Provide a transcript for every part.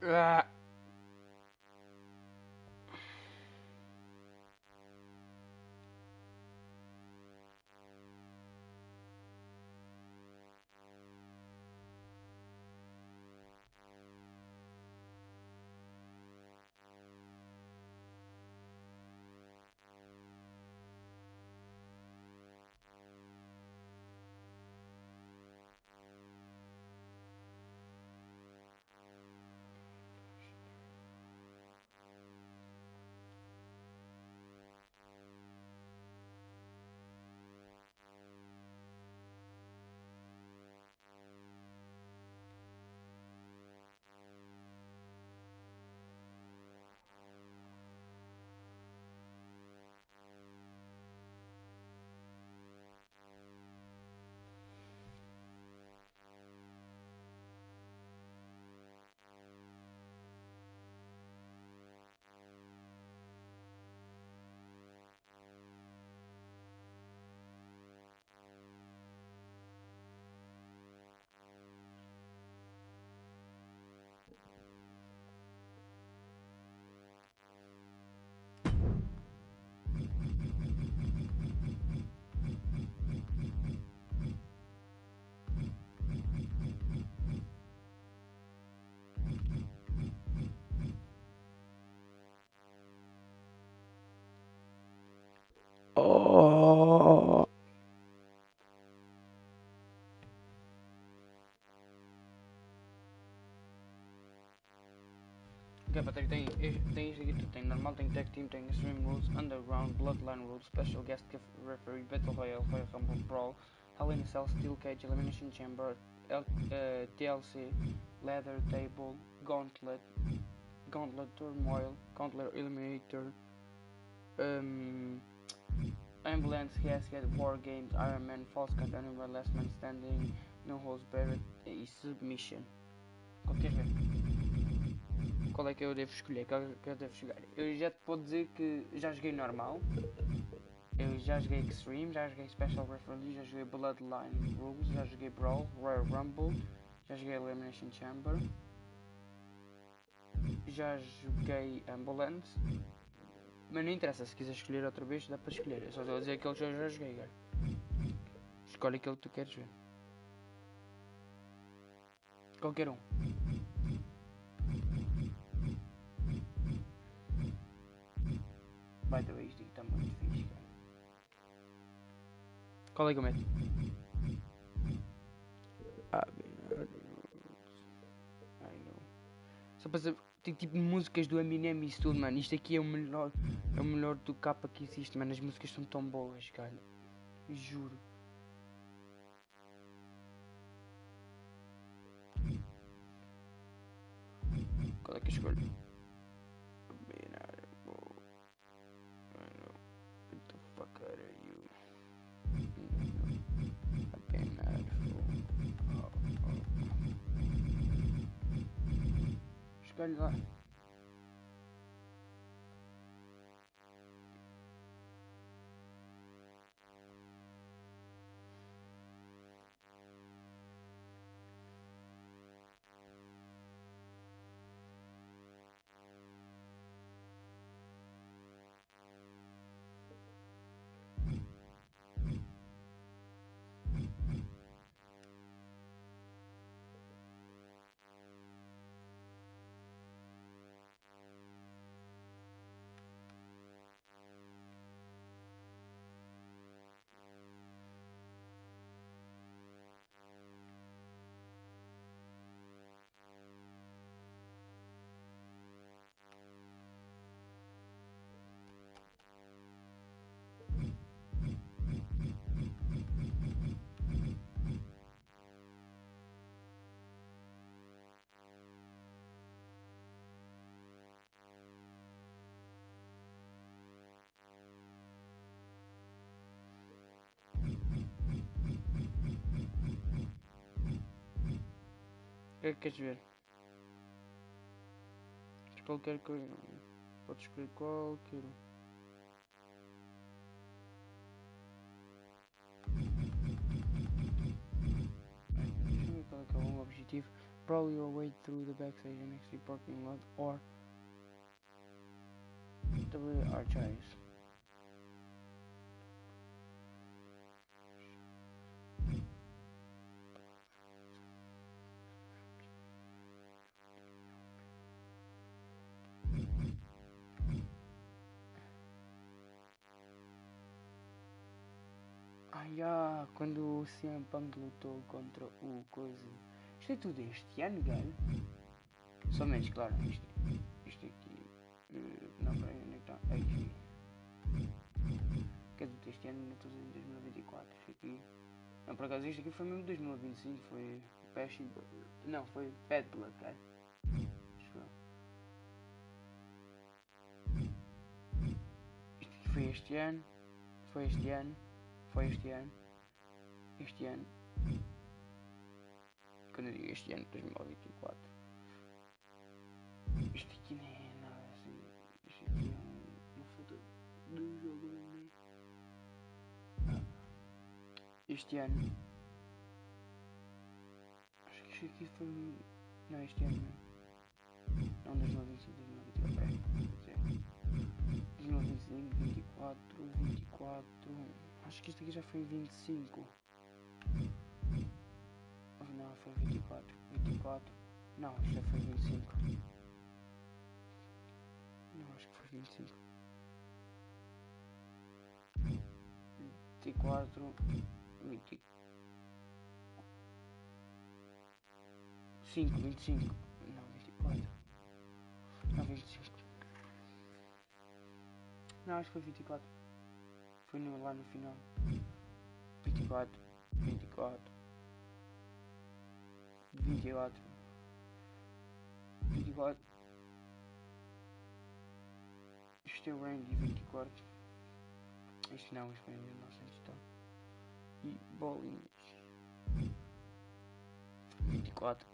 Ah. Oh. Ok, Patrick, tem isto aqui tudo. Tem normal, tem tag team, tem extreme rules, underground, bloodline rules, special guest referee, battle royale, fire rumble, brawl, hell in a cell, steel cage, elimination chamber, TLC, leather table, gauntlet, turmoil, gauntlet eliminator, ambulance, gasket, war games, Iron Man, false count anywhere, last man standing, no holds barred e submission. Qual queres ver? Qual é que eu devo escolher? Qual é que eu devo jogar? Eu já te vou dizer que já joguei normal, eu já joguei Extreme, já joguei Special Referee, já joguei Bloodline Rules, já joguei Brawl, Royal Rumble, já joguei Elimination Chamber, já joguei Ambulance, mas não interessa, se quiser escolher outra vez dá para escolher, eu só estou a dizer aquele que eu já joguei, cara. Escolhe aquele que tu queres ver. Qualquer um. By the way, isto está muito fixe, cara. Qual é que eu meto? I know. Só para saber, tem tipo músicas do Eminem e isso tudo, mano. Isto aqui é o melhor do capa que existe, mano. As músicas são tão boas, cara. Juro. Qual é que eu escolho? What the fuck are you? Escolhe lá. que queres ver? Qualquer coisa. Podes escolher qualquer um. Deixa eu ver qual é que é o objetivo. Brawl your way through the backstage and NXT parking lot or the archives. Quando o CM Punk lutou contra o coisa. Isto é tudo este ano, galho. Somente, claro, isto aqui. Não, peraí, onde é que está? Aqui. Quer dizer, este ano não estou em 2024. Isto aqui. Não, por acaso, isto aqui foi mesmo 2025. Foi Passion. Não, foi Bad Blood, cara. Acho eu. Isto aqui foi este ano. Foi este ano. Foi este ano. Este ano. Quando eu digo este ano, 2024. Isto aqui nem é nada assim. Isto aqui é uma foto do jogo, né? Este ano. Acho que isto aqui foi. Não, este ano mesmo. Não, 2025, 2024. 2025, 24, 24. Acho que isto aqui já foi 25. Não, foi 24. 24. Não, isto já foi 25. Não, acho que foi 25. 24. 25. 25. Não, 24. Não, 25. Não, acho que foi 24. Foi lá no final. 24. 24. 24. 24. Isto é o Randy 24. Isto não, isto foi em 1900 então. E bolinhas. 24.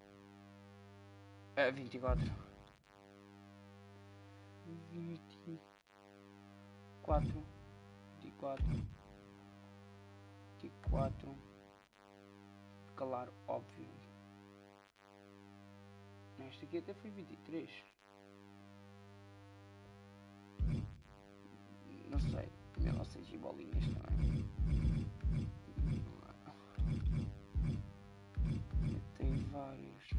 24. 24. 24. 24. Claro, óbvio. Este aqui até foi 23. Não sei. 1900 e bolinhas também. Tem vários.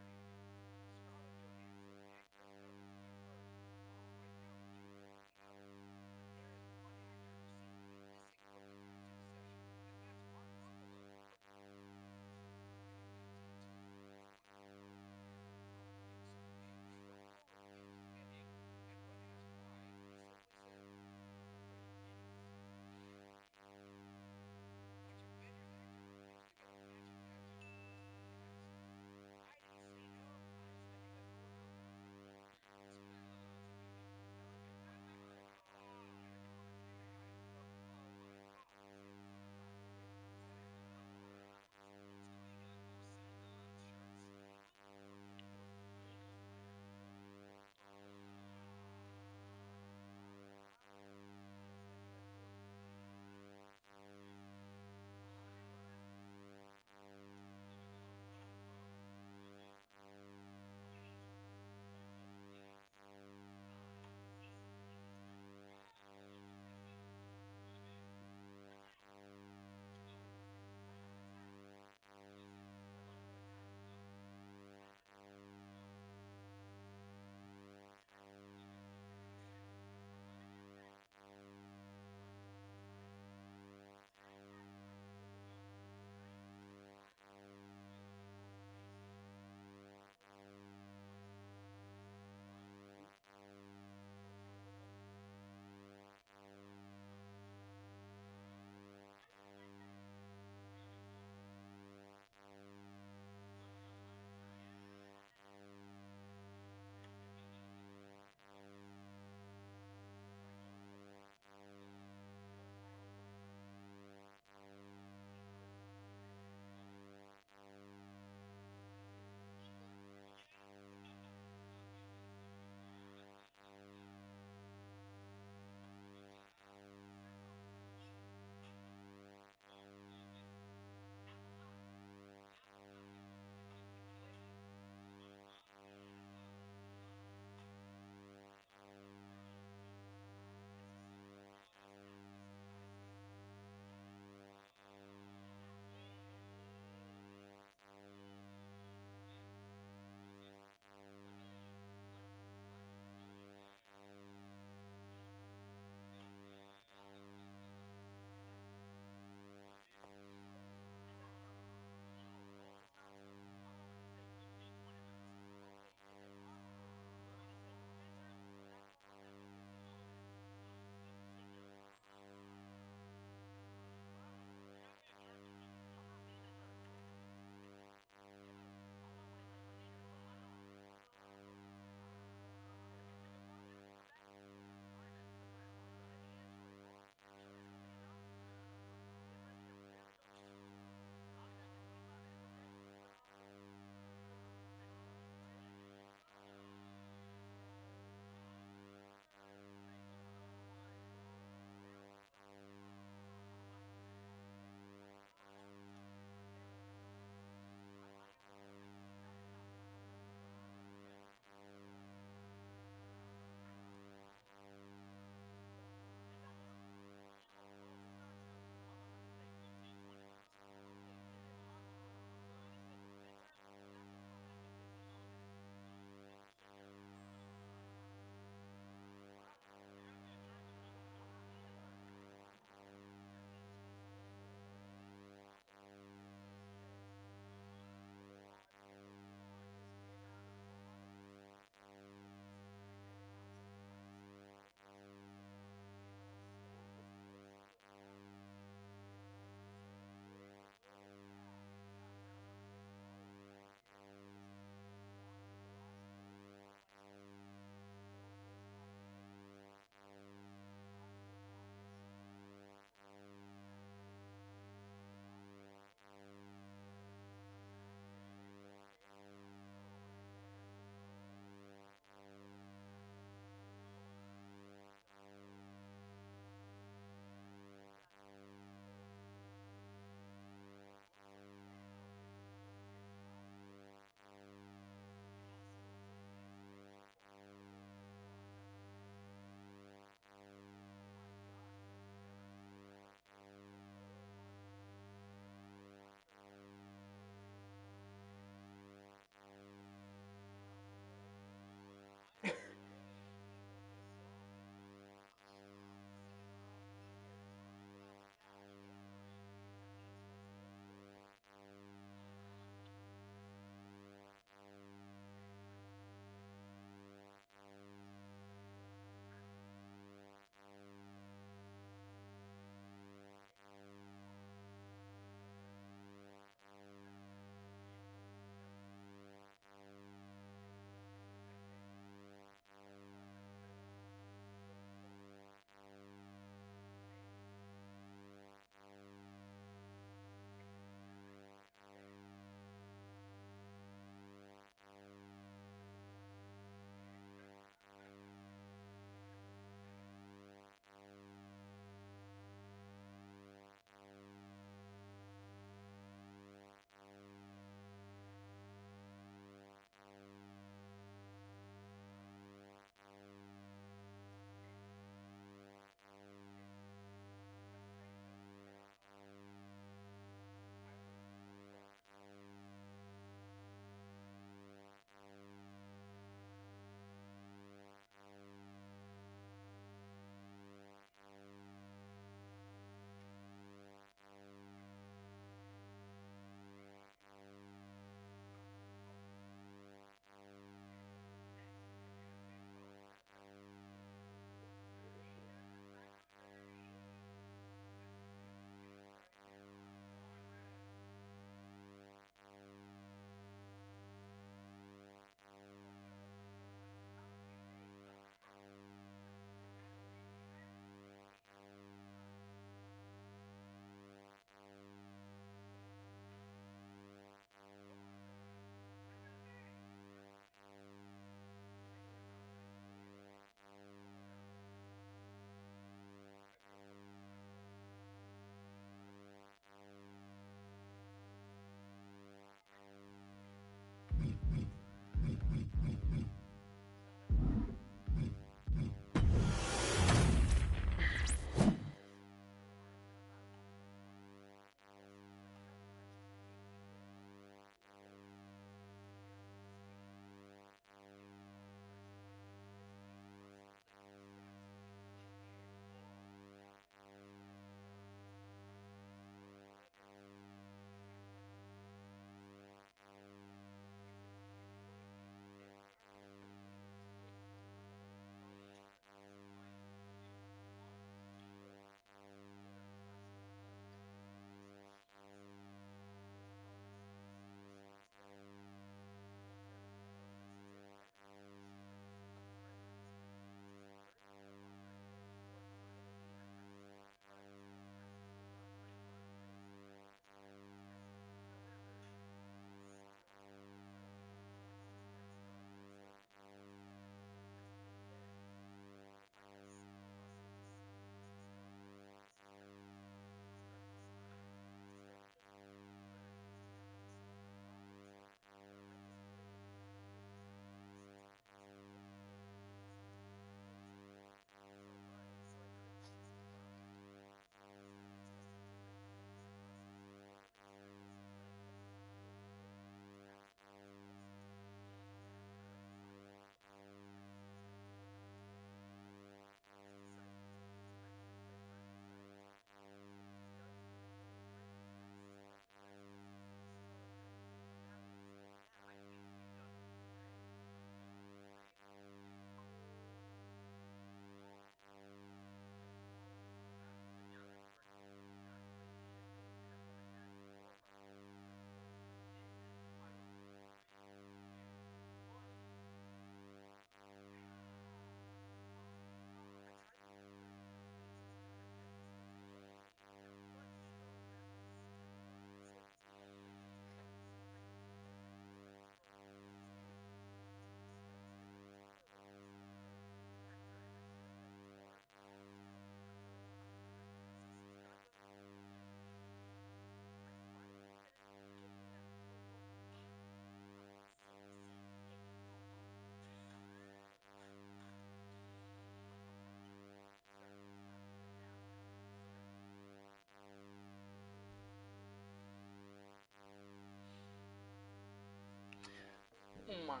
Manga.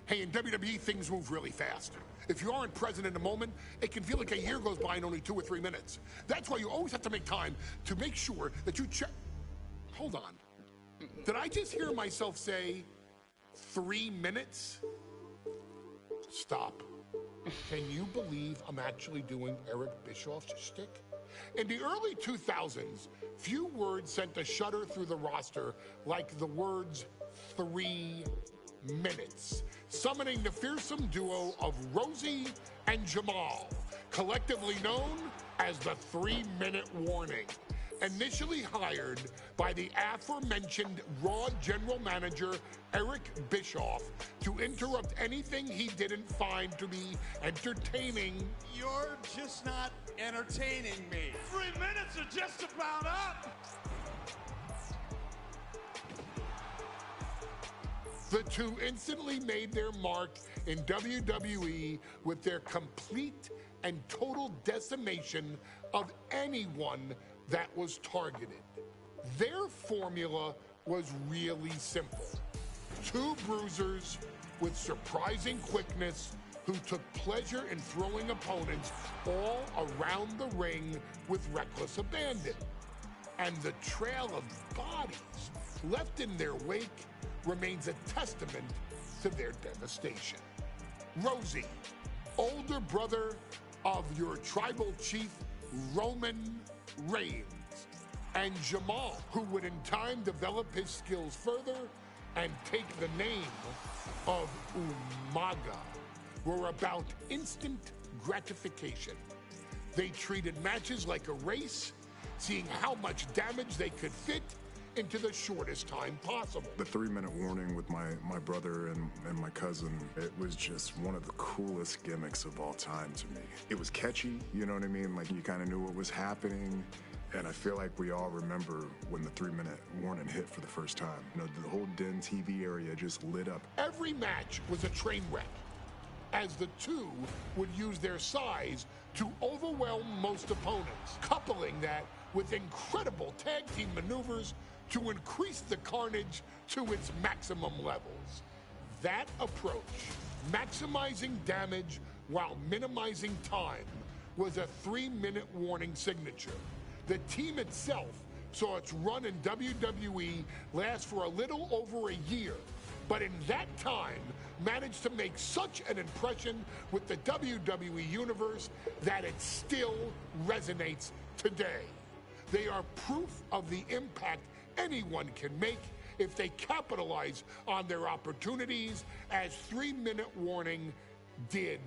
Hey, in WWE, things move really fast. If you aren't present in the moment, it can feel like a year goes by in only 2 or 3 minutes. That's why you always have to make time to make sure that you check. Hold on. Did I just hear myself say 3 minutes? Stop. Can you believe I'm actually doing Eric Bischoff's shtick? In the early 2000s, few words sent a shudder through the roster like the words 3 minutes, summoning the fearsome duo of Rosie and Jamal, collectively known as the 3-minute warning. Initially hired by the aforementioned Raw general manager Eric Bischoff to interrupt anything he didn't find to be entertaining. You're just not entertaining me. 3 minutes are just about up. The two instantly made their mark in WWE with their complete and total decimation of anyone that was targeted. Their formula was really simple. 2 bruisers with surprising quickness who took pleasure in throwing opponents all around the ring with reckless abandon. And the trail of bodies left in their wake remains a testament to their devastation. Rosie, older brother of your tribal chief Roman Reigns, and Jamal, who would in time develop his skills further and take the name of Umaga, were about instant gratification. They treated matches like a race, seeing how much damage they could fit into the shortest time possible. The 3-minute warning with my brother and my cousin, it was just one of the coolest gimmicks of all time to me. It was catchy, you know what I mean? Like, you kind of knew what was happening, And I feel like we all remember when the 3-minute warning hit for the first time. You know, the whole Den TV area just lit up. Every match was a train wreck, as the two would use their size to overwhelm most opponents, coupling that with incredible tag team maneuvers to increase the carnage to its maximum levels. That approach, maximizing damage while minimizing time, was a 3-minute warning signature. The team itself saw its run in WWE last for a little over a year, but in that time managed to make such an impression with the WWE Universe that it still resonates today. They are proof of the impact anyone can make if they capitalize on their opportunities, as 3-minute warning did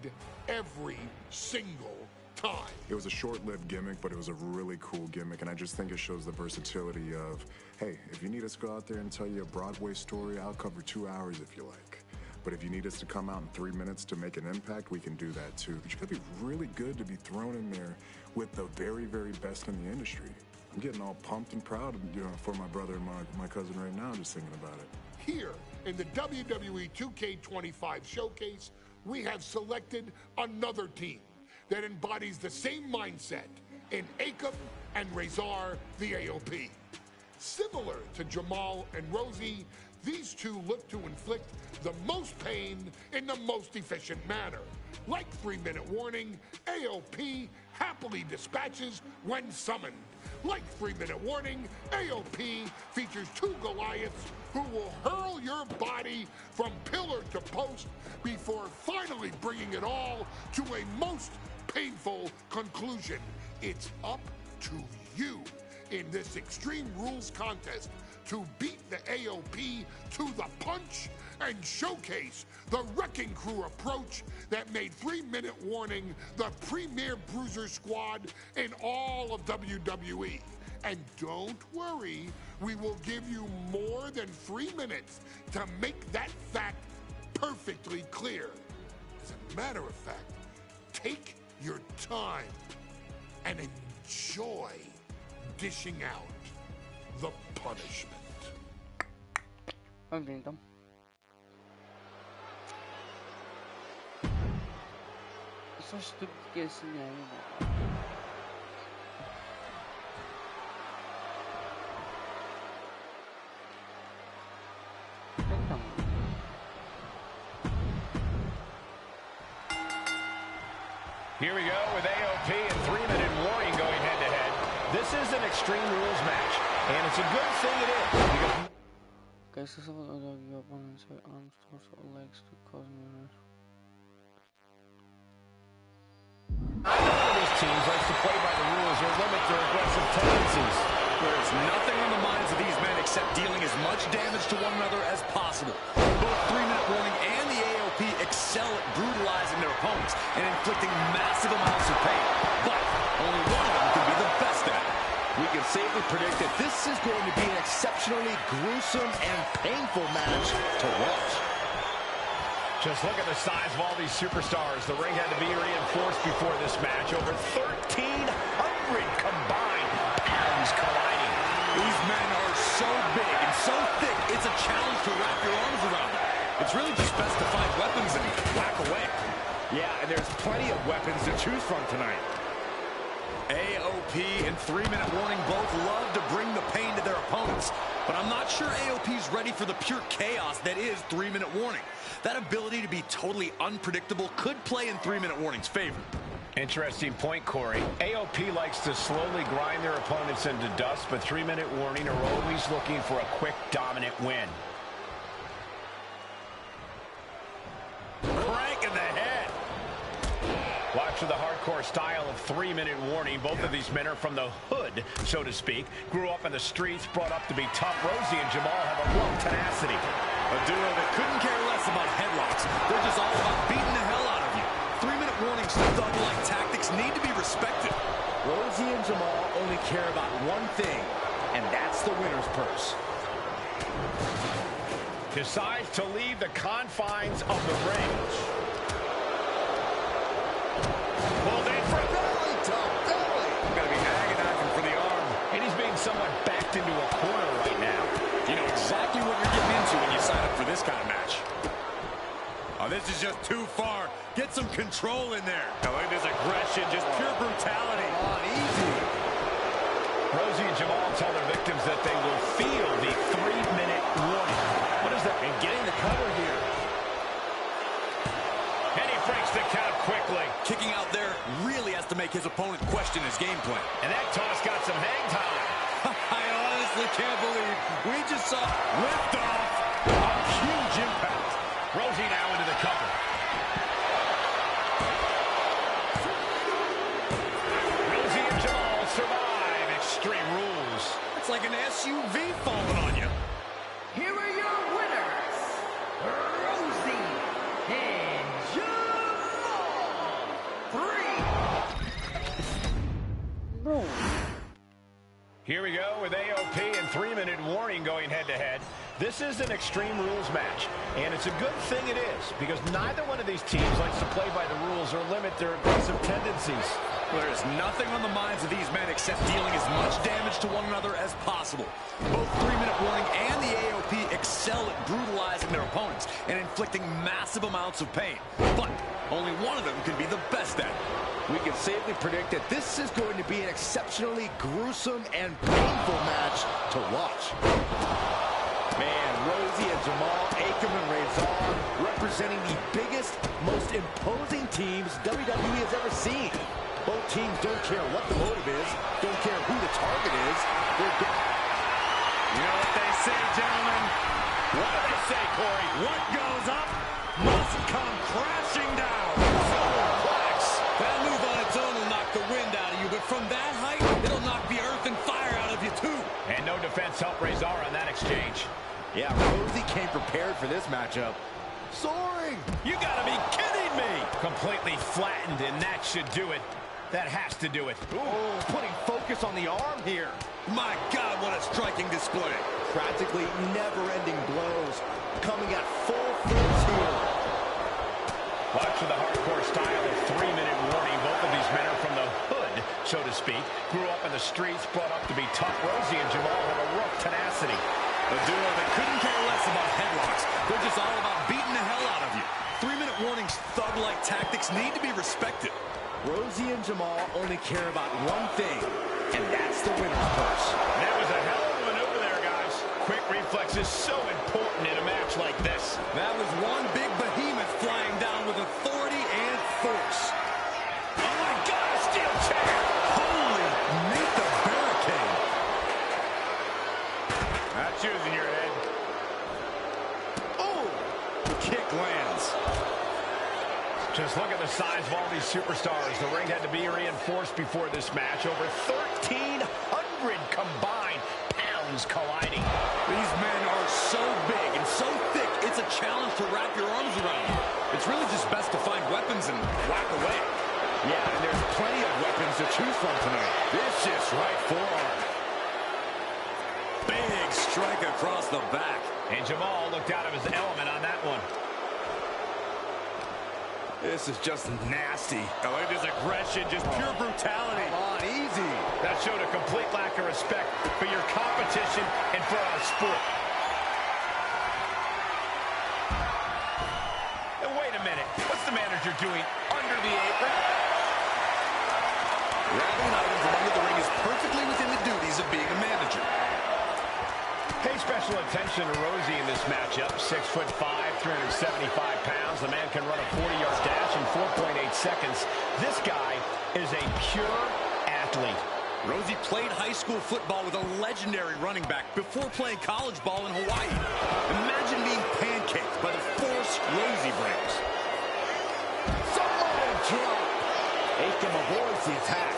every single time. It was a short-lived gimmick, but it was a really cool gimmick, and I just think it shows the versatility of, hey, if you need us to go out there and tell you a Broadway story, I'll cover 2 hours if you like. But if you need us to come out in 3 minutes to make an impact, we can do that too. But you gotta be really good to be thrown in there with the very, very best in the industry. I'm getting all pumped and proud, you know, for my brother and my cousin right now, just thinking about it. Here in the WWE 2K25 showcase, we have selected another team that embodies the same mindset in Akam and Razor, the AOP. Similar to Jamal and Rosie, these two look to inflict the most pain in the most efficient manner. Like 3-minute warning, AOP happily dispatches when summoned. Like 3-minute warning, AOP features 2 Goliaths who will hurl your body from pillar to post before finally bringing it all to a most painful conclusion. It's up to you in this Extreme Rules contest to beat the AOP to the punch and showcase the Wrecking Crew approach that made 3-minute warning the premier bruiser squad in all of WWE. And don't worry, we will give you more than 3 minutes to make that fact perfectly clear. As a matter of fact, take your time and enjoy dishing out the punishment. Vamos ver então. Eu sou estúpido que assim ainda. Então. Here we go with AOP and 3-minute warning going head-to-head. This is an Extreme Rules match, and it's a good thing it is. Because Okay, so some of your opponents have arms, torso, or legs to cause mirrors. one of these teams likes to play by the rules or limit their aggressive tendencies. There's nothing on the minds of these men except dealing as much damage to one another as possible. Both 3-minute warning and the AOP excel at brutalizing their opponents and inflicting massive amounts of pain. But only one of them can be the best at it. We can safely predict that this is going to be an exceptionally gruesome and painful match to watch. just look at the size of all these superstars. The ring had to be reinforced before this match. Over 1,300 combined pounds colliding. These men are so big and so thick, it's a challenge to wrap your arms around them. It's really just best to find weapons and whack away. Yeah, and there's plenty of weapons to choose from tonight. AOP and 3-minute warning both love to bring the pain to their opponents, but I'm not sure AOP's ready for the pure chaos that is 3-minute warning. That ability to be totally unpredictable could play in 3-minute warning's favor. Interesting point, Corey. AOP likes to slowly grind their opponents into dust, but 3-minute warning are always looking for a quick, dominant win. Crank in the head. Watch for the hardcore style of 3-minute warning. Both of these men are from the hood, so to speak. Grew up in the streets, brought up to be tough. Rosie and Jamal have a real tenacity. A duo that couldn't care less about headlocks. They're just all about beating the hell out of you. 3-minute warning's thug-like tactics need to be respected. Rosie and Jamal only care about one thing, and that's the winner's purse. Decides to leave the confines of the ring. Pulled in for a belly to belly. Gotta be agonizing for the arm. feeling somewhat backed into a corner right now. You know exactly what you're getting into when you sign up for this kind of match. Oh, this is just too far. Get some control in there. Oh, look at this aggression, just pure brutality. Oh, easy. Rosie and Jamal tell their victims that they will feel the 3-minute warning. What is that? And getting the cover here. And he breaks the count quickly. Kicking out there really has to make his opponent question his game plan. And that toss got some hang time. I honestly can't believe we just saw liftoff. A huge impact. Rosie now into the cover. Rosie and Jamal survive Extreme Rules. It's like an SUV falling on you. Here are your winners, Rosie and Jamal. 3. Bro. Here we go with AOP and 3-minute warning going head-to-head. This is an Extreme Rules match, and it's a good thing it is, because neither one of these teams likes to play by the rules or limit their aggressive tendencies. There is nothing on the minds of these men except dealing as much damage to one another as possible. Both 3-minute warning and the AOP excel at brutalizing their opponents and inflicting massive amounts of pain. But only one of them can be the best at it. We can safely predict that this is going to be an exceptionally gruesome and painful match to watch. Man, Rosie and Jamal, Akam and Rezar, representing the biggest, most imposing teams WWE has ever seen. Both teams don't care what the motive is, don't care who the target is. You know what they say, gentlemen? What do they say, Corey? What goes up must come crashing down. That move on its own will knock the wind out of you, but from that height, it'll knock the earth and fire out of you, too. And no defense helped Rezar on that exchange. Yeah, Rosie came prepared for this matchup. Soaring! You gotta be kidding me! Completely flattened, and that should do it. That has to do it. Ooh, putting focus on the arm here. My God, what a striking display. Practically never-ending blows coming at full force here. Watch for the hardcore style of 3-minute warning. Both of these men are from the hood, so to speak. Grew up in the streets, brought up to be tough. Rosie and Jamal have a rough tenacity. A duo that couldn't care less about headlocks. They're just all about beating the hell out of you. 3-minute warnings, thug-like tactics need to be respected. Rosie and Jamal only care about one thing, and that's the winner's purse. That was a hell of a maneuver there, guys. Quick reflex is so important in a match like this. That was one big behemoth flying down with authority and force. Oh my God, a steel chair! Holy, meet the barricade. That's using your head. Oh, the kick lands. Just look at the size of all these superstars. The ring had to be reinforced before this match. Over 1,300 combined pounds colliding. These men are so big and so thick, it's a challenge to wrap your arms around. It's really just best to find weapons and whack away. Yeah, and there's plenty of weapons to choose from tonight. Vicious right forearm. Big strike across the back. And Jamal looked out of his element on that one. This is just nasty. Oh, look at this aggression, just pure brutality. Come on, easy. That showed a complete lack of respect for your competition and for our sport. And wait a minute. What's the manager doing under the apron? Grabbing items from under the ring is perfectly within the duties of being a manager. Pay special attention to Rosie in this matchup. 6'5", 375 pounds. The man can run a 40-yard dash in 4.8 seconds. This guy is a pure athlete. Rosie played high school football with a legendary running back before playing college ball in Hawaii. Imagine being pancaked by the force Rosie brings. Samoa drop. Akam avoids the attack.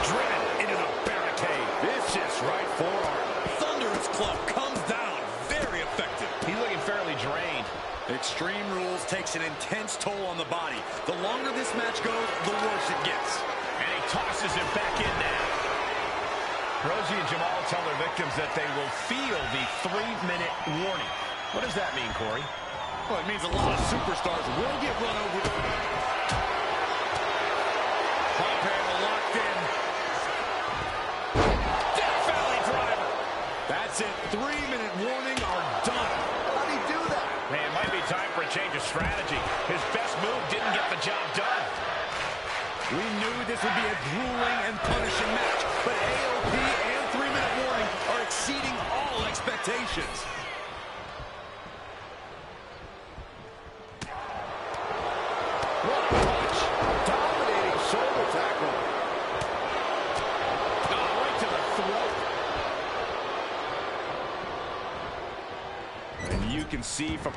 Driven into the barricade. Vicious right forearm. Thunderous club comes down. Very effective. He's looking fairly drained. Extreme Rules takes an intense toll on the body. The longer this match goes, the worse it gets. And he tosses it back in now. Rosie and Jamal tell their victims that they will feel the 3-minute warning. What does that mean, Corey? Well, it means a lot of superstars will get run over. Hot panel locked in. That's it. 3-minute warning are done. How'd he do that? Man, it might be time for a change of strategy. His best move didn't get the job done. We knew this would be a grueling and punishing match, but AOP and 3-minute warning are exceeding all expectations. What a punch. Dominating shoulder tackle. Oh, right to the throat. And you can see from...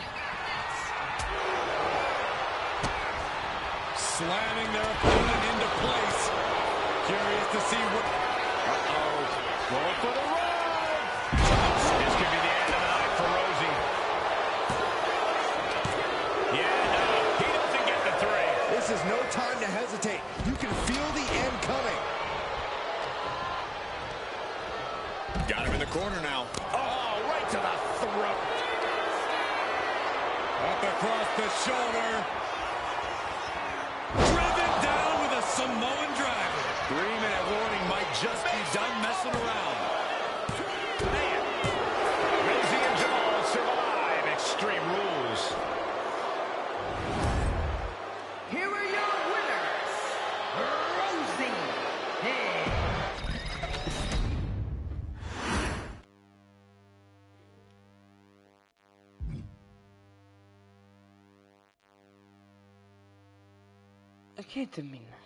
slamming their opponent into place. Curious to see what... Uh-oh. Going for the run! This could be the end of the night for Rosie. Yeah, no, he doesn't get the 3. This is no time to hesitate. You can feel the end coming. Got him in the corner now. Oh, right to the throat. Up across the shoulder. Driven down with a Samoan driver. 3-minute warning might just be done messing around. Man, Rosie and Jamal survive Extreme Rules. Here are your winners, Rosie and أكيد تمنا.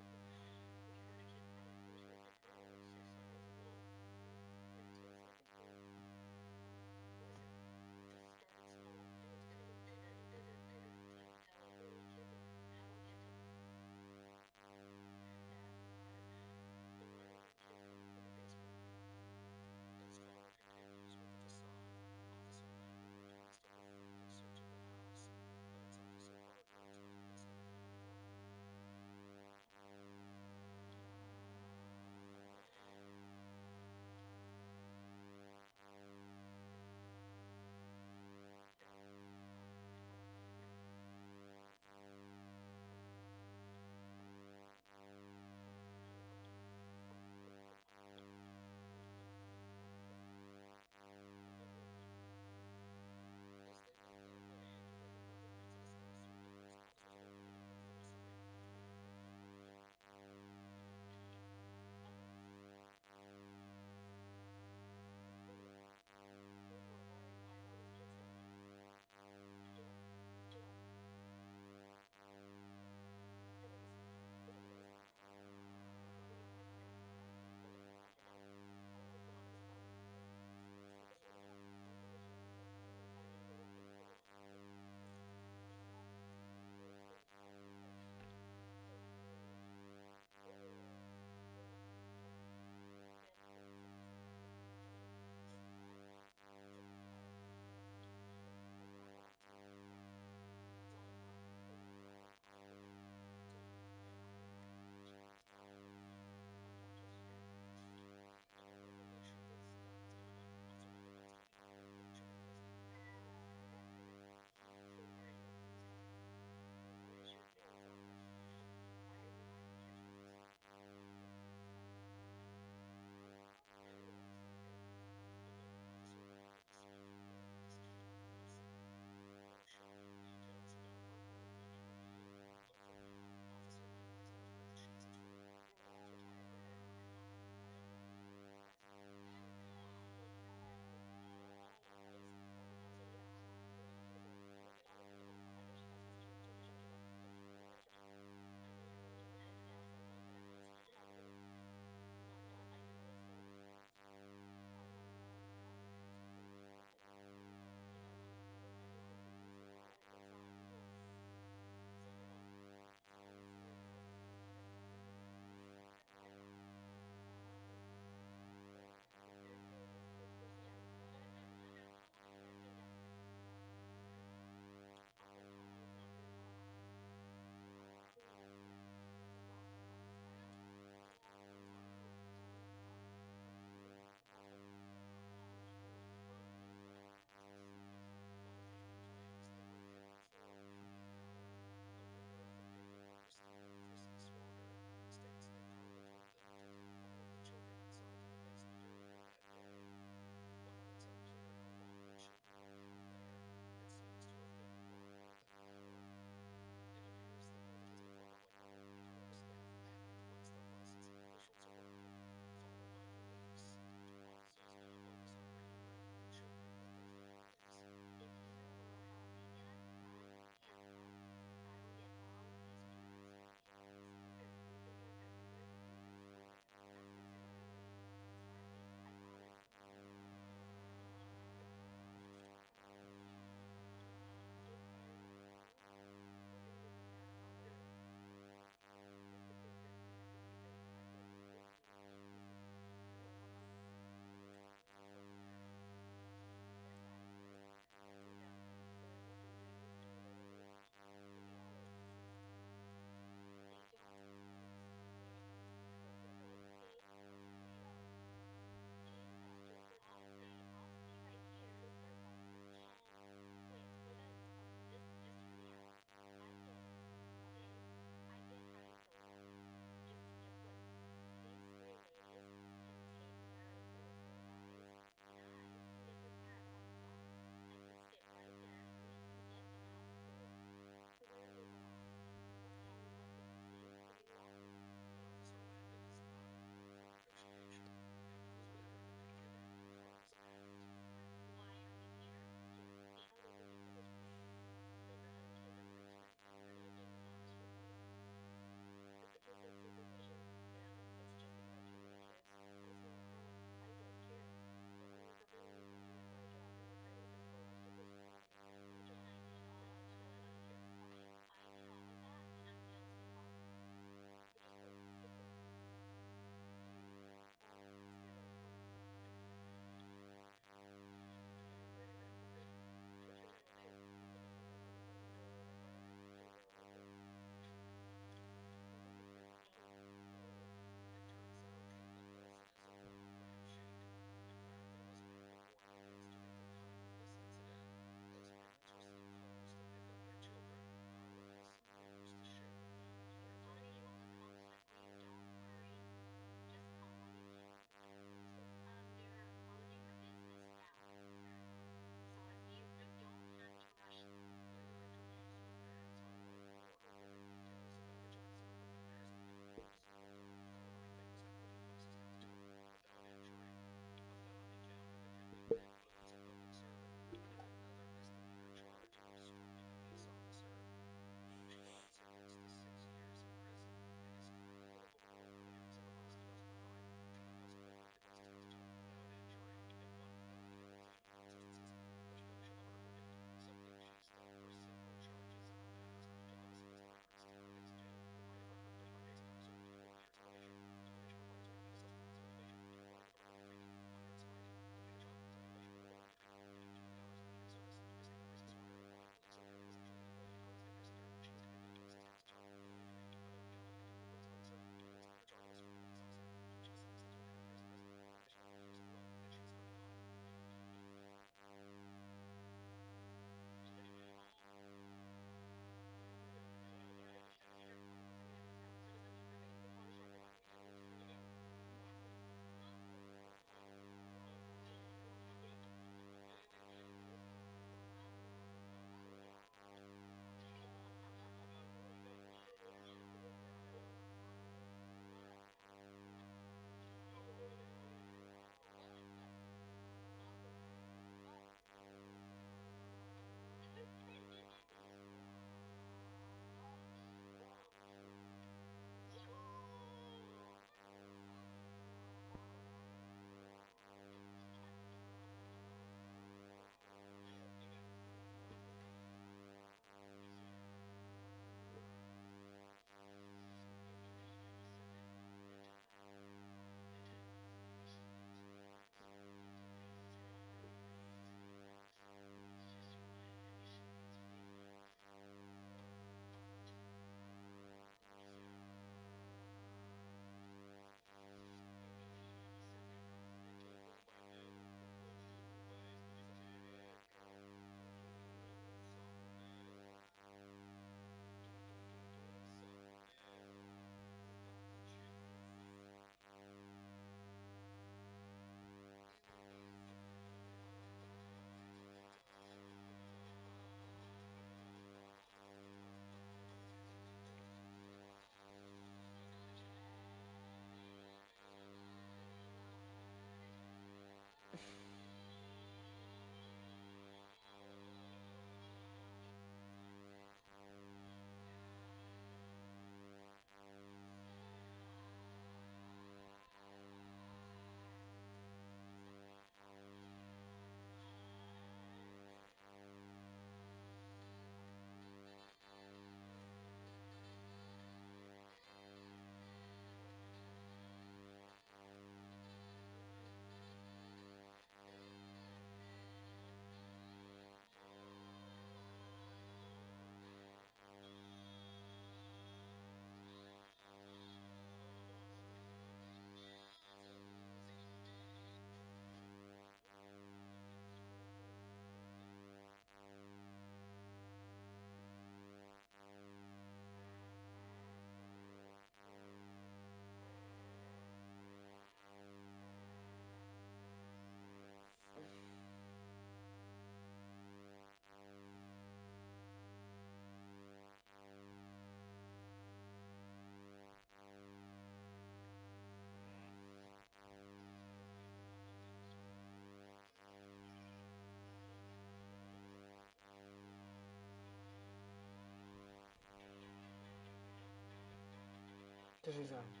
decisão.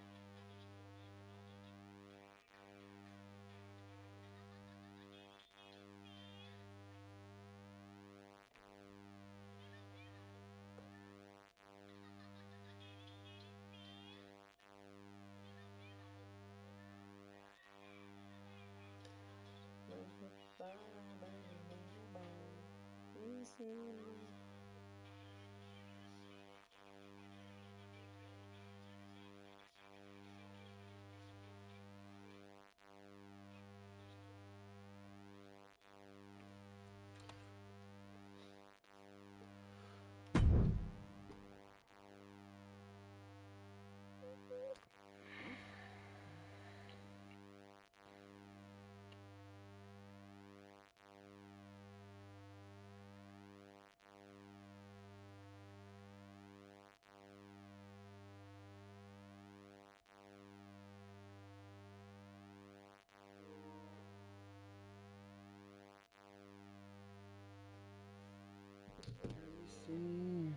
Sim.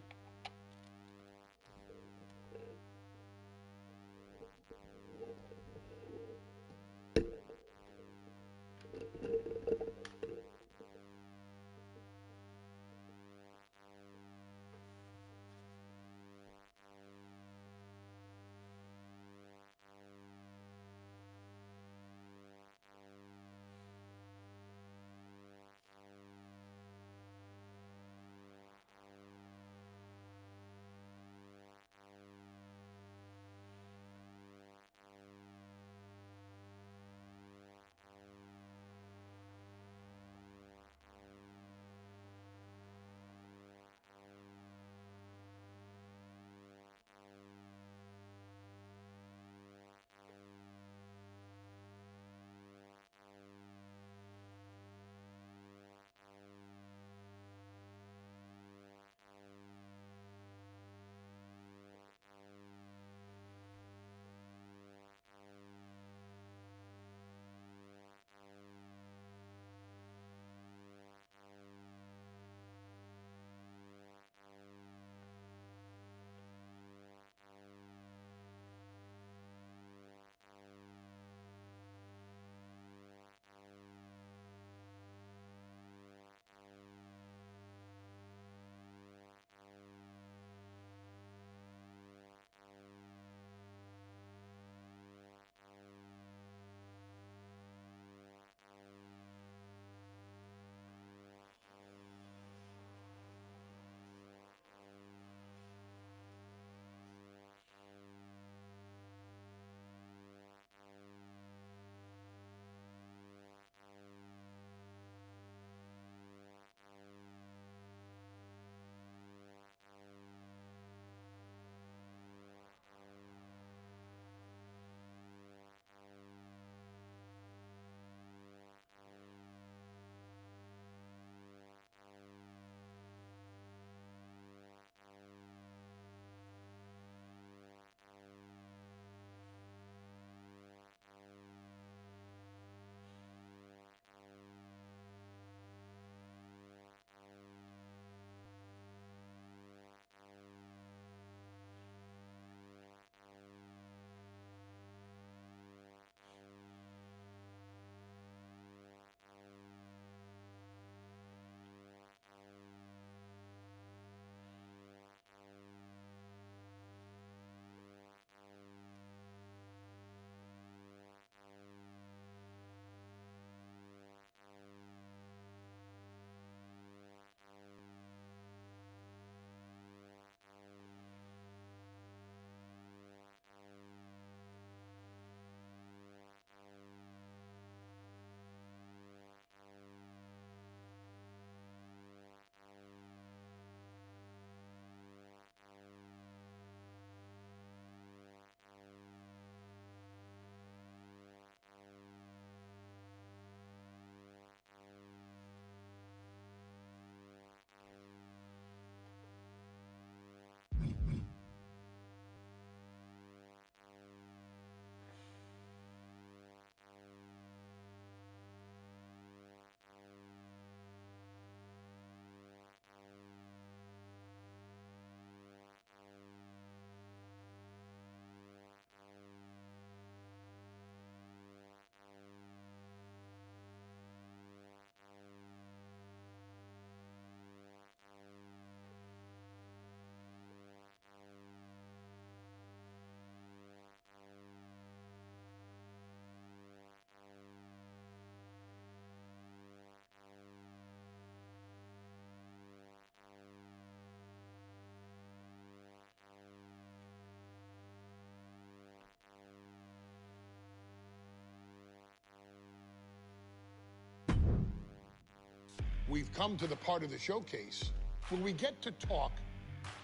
we've come to the part of the showcase where we get to talk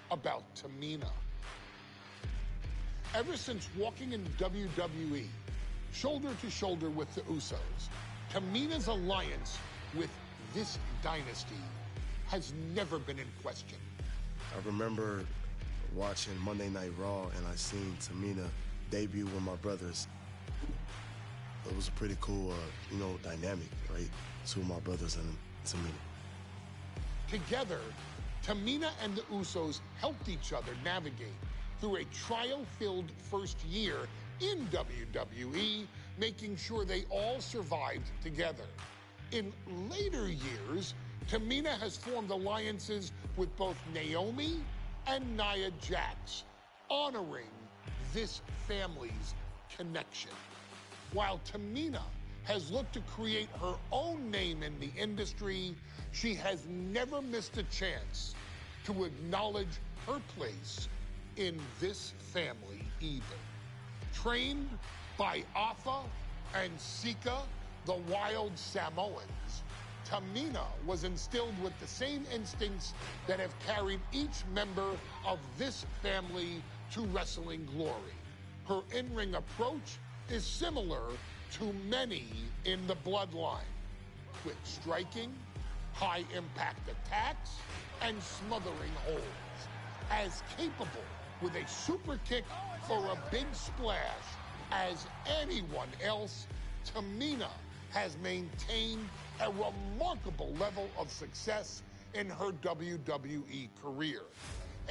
about Tamina. Ever since walking in WWE, shoulder to shoulder with the Usos, Tamina's alliance with this dynasty has never been in question. I remember watching Monday Night Raw, and I seen Tamina debut with my brothers. It was a pretty cool, dynamic, right? Two of my brothers and Tamina. Together, Tamina and the Usos helped each other navigate through a trial-filled first year in WWE, making sure they all survived together. In later years, Tamina has formed alliances with both Naomi and Nia Jax, honoring this family's connection. While Tamina has looked to create her own name in the industry, she has never missed a chance to acknowledge her place in this family either. Trained by Afa and Sika, the wild Samoans, Tamina was instilled with the same instincts that have carried each member of this family to wrestling glory. Her in-ring approach is similar to many in the bloodline, with striking, high-impact attacks, and smothering holds. As capable with a super kick or a big splash as anyone else, Tamina has maintained a remarkable level of success in her WWE career.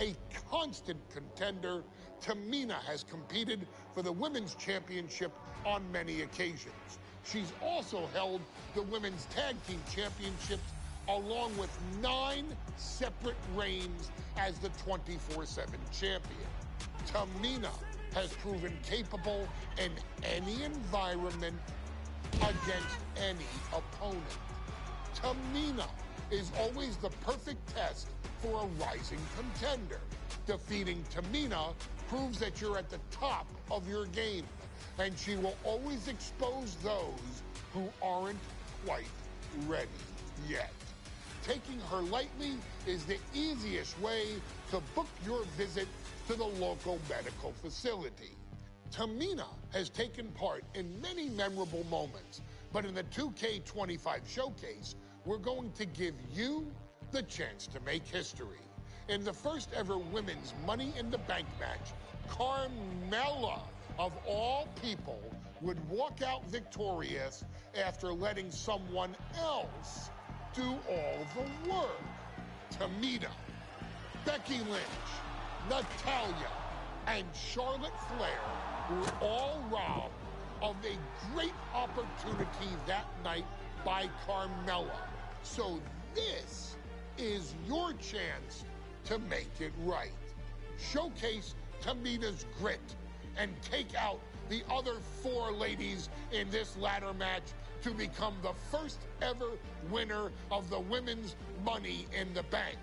A constant contender, Tamina has competed for the Women's Championship on many occasions. She's also held the Women's Tag Team Championships along with 9 separate reigns as the 24/7 champion. Tamina has proven capable in any environment against any opponent. Tamina is always the perfect test for a rising contender. Defeating Tamina proves that you're at the top of your game, and she will always expose those who aren't quite ready yet. Taking her lightly is the easiest way to book your visit to the local medical facility. Tamina has taken part in many memorable moments, but in the 2K25 showcase, we're going to give you the chance to make history. In the first ever women's Money in the Bank match, Carmella, of all people, would walk out victorious after letting someone else do all the work. Tamina, Becky Lynch, Natalya, and Charlotte Flair were all robbed of a great opportunity that night by Carmella. So this is your chance to make it right. Showcase Tamina's grit and take out the other 4 ladies in this ladder match to become the first ever winner of the Women's Money in the Bank.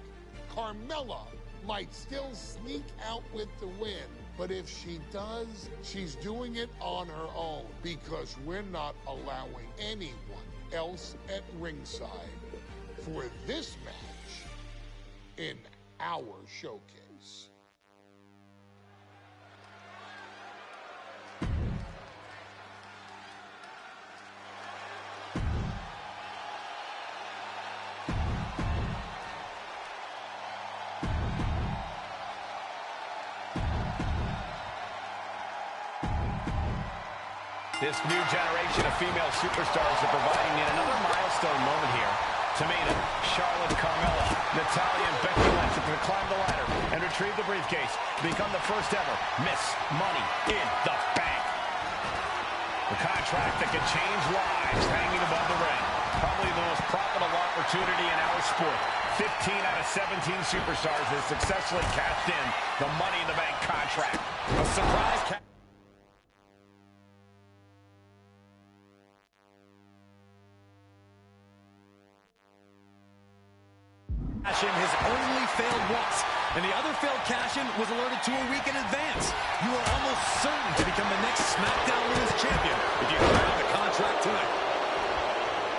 Carmella might still sneak out with the win, but if she does, she's doing it on her own because we're not allowing anyone else at ringside for this match in our showcase. This new generation of female superstars are providing yet another milestone moment here. Tamina, Charlotte, Carmella, Natalya, and Becky Lynch to climb the ladder and retrieve the briefcase to become the first ever Miss Money in the Bank. The contract that could change lives hanging above the ring. Probably the most profitable opportunity in our sport. 15 out of 17 superstars have successfully cashed in the Money in the Bank contract. A surprise cash-in has only failed once, and the other failed cash-in was alerted to a week in advance. You are almost certain to become the next SmackDown Women's Champion if you grab the contract tonight.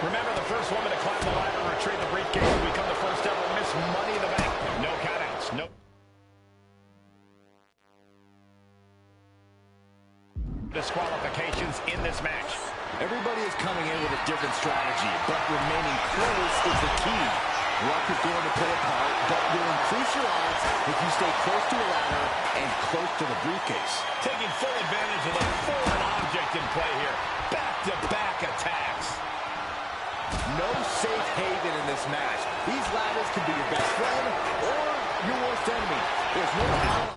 Remember, the first woman to climb the ladder and retrieve the briefcase will become the first ever Miss Money in the Bank. No countouts. No. Disqualifications in this match. Everybody is coming in with a different strategy, but remaining close is the key. Luck is going to play a part, but will increase your odds if you stay close to a ladder and close to the briefcase. Taking full advantage of the foreign object in play here. Back-to-back attacks. No safe haven in this match. These ladders can be your best friend or your worst enemy. There's no ally.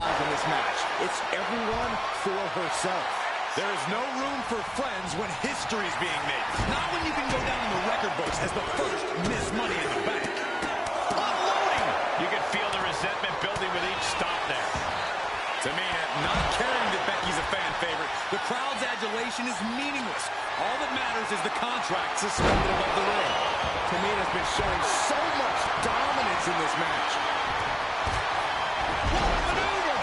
In this match, it's everyone for herself. There is no room for friends when history is being made. Not when you can go down in the record books as the first Miss Money in the Bank. Unloading! You can feel the resentment building with each stop there. Tamina not caring that Becky's a fan favorite. The crowd's adulation is meaningless. All that matters is the contract suspended above the ring. Tamina's been showing so much dominance in this match. What a maneuver!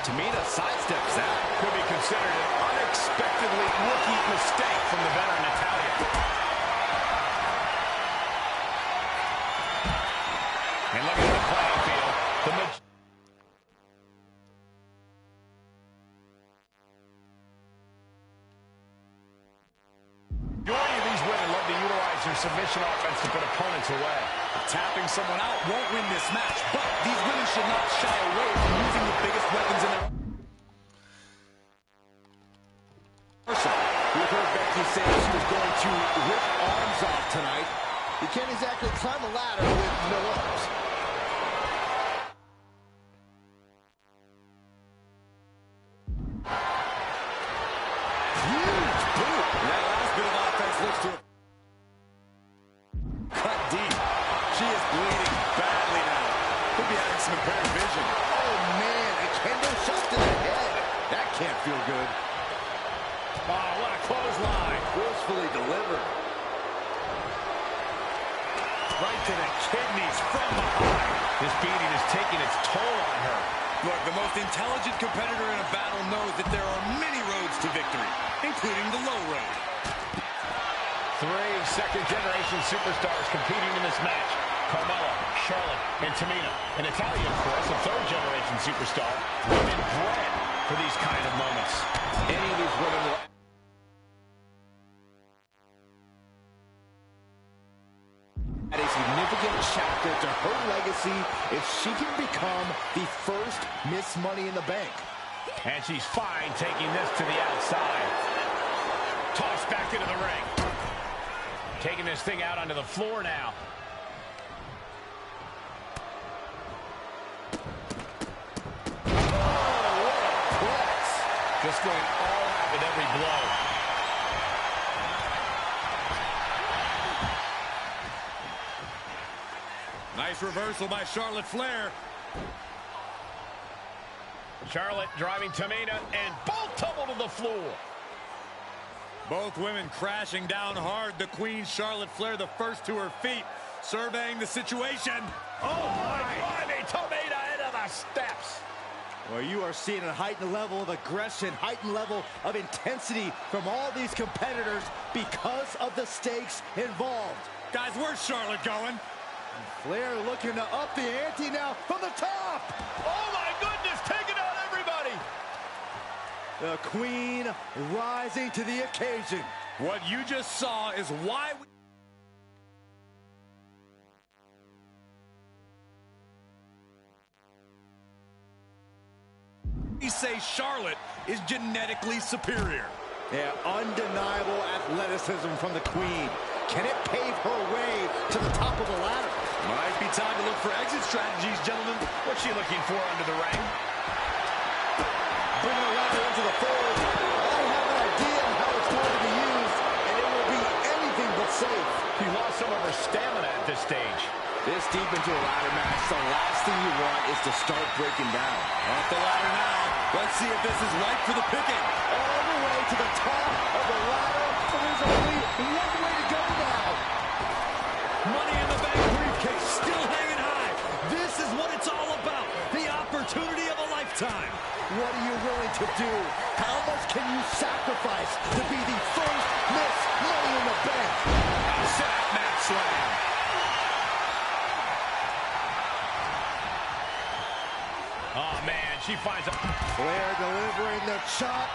Tamina sidesteps that. Could be considered an unexpectedly rookie mistake from the veteran Natalya. And look at the playing field. Majority of these women love to utilize their submission offense to put opponents away. Tapping someone out won't win this match, but these women should not shy away from using the biggest weapons in their arsenal. We've heard Becky say she was going to rip arms off tonight. You can't exactly climb a ladder with no arms. Huge boot. That last bit of offense looks to have cut deep. She is bleeding badly now. Could be having some impaired vision. Oh, man, a kendo shot to the head. That can't feel good. Oh, what a clothesline. Forcefully delivered. Right to the kidneys from behind. This beating is taking its toll on her. Look, the most intelligent competitor in a battle knows that there are many roads to victory, including the low road. 3 second-generation superstars competing in this match. Carmella, Charlotte, and Tamina. And Natalya, of course, a third-generation superstar. Women bred for these kind of moments. Any of these women will... add a significant chapter to her legacy if she can become the first Miss Money in the Bank. And she's fine taking this to the outside. Tossed back into the ring. Taking this thing out onto the floor now. Oh, what a press. Just going all out with every blow. Nice reversal by Charlotte Flair. Charlotte driving Tamina, and both tumble to the floor. Both women crashing down hard. The Queen, Charlotte Flair, the first to her feet, surveying the situation. Oh, my God, Tamina into the steps. Well, you are seeing a heightened level of aggression, heightened level of intensity from all these competitors because of the stakes involved. Guys, where's Charlotte going? Flair looking to up the ante now from the top. Oh, my goodness, taking out everybody. The Queen rising to the occasion. What you just saw is why we say Charlotte is genetically superior. Yeah, undeniable athleticism from the Queen. Can it pave her way to the top of the ladder? Might be time to look for exit strategies, gentlemen. What's she looking for under the ring? Bringing the ladder into the fold. I have an idea of how it's going to be used, and it will be anything but safe. She lost some of her stamina at this stage. This deep into a ladder match, the last thing you want is to start breaking down. Off the ladder now. Let's see if this is ripe for the picking. All the way to the top of the ladder, and there's only one way to go now. Money in the Bank briefcase still hanging high. This is what it's all about. The opportunity of a lifetime. time. What are you willing to do? How much can you sacrifice to be the first Miss Money in the Bank? A set mat slam. Oh, man, she finds a... Flair delivering the chop.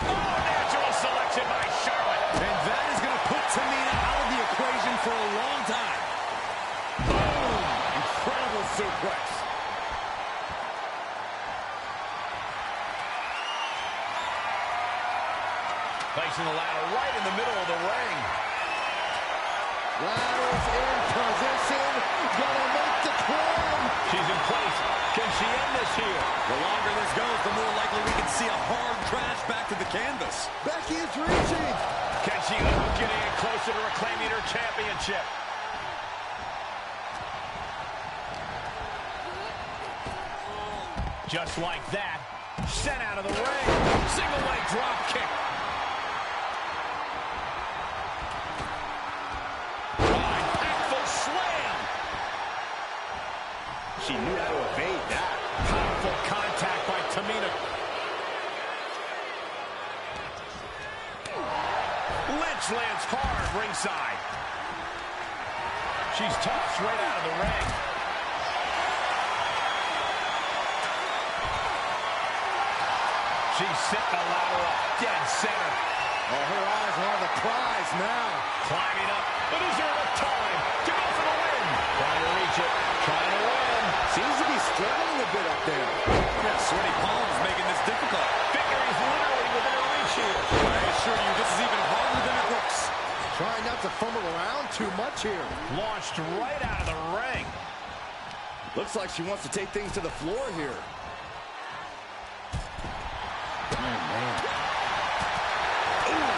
Oh, natural selection by Charlotte. And that is going to put Tamina out of the equation for a long time. Boom! Incredible suplex. Placing the ladder right in the middle of the ring. Ladder's in position. Gonna make the climb. She's in place. Can she end this here? The longer this goes, the more likely we can see a hard crash back to the canvas. Becky is reaching. Can she end up getting it closer to reclaiming her championship? Just like that, sent out of the ring. Single leg drop kick. Impactful slam. She knew how to evade that. Powerful contact by Tamina. Lynch lands hard ringside. She's tossed right out of the ring. She's setting the ladder up dead center. Oh, her eyes are on the prize now. Climbing up, but is there enough time to go for the win? Trying to reach it, trying to win. Seems to be struggling a bit up there. Yeah, sweaty palms making this difficult. Victory's literally within her reach here. I assure you, this is even harder than it looks. Trying not to fumble around too much here. Launched right out of the ring. Looks like she wants to take things to the floor here. Oh, man. Ooh,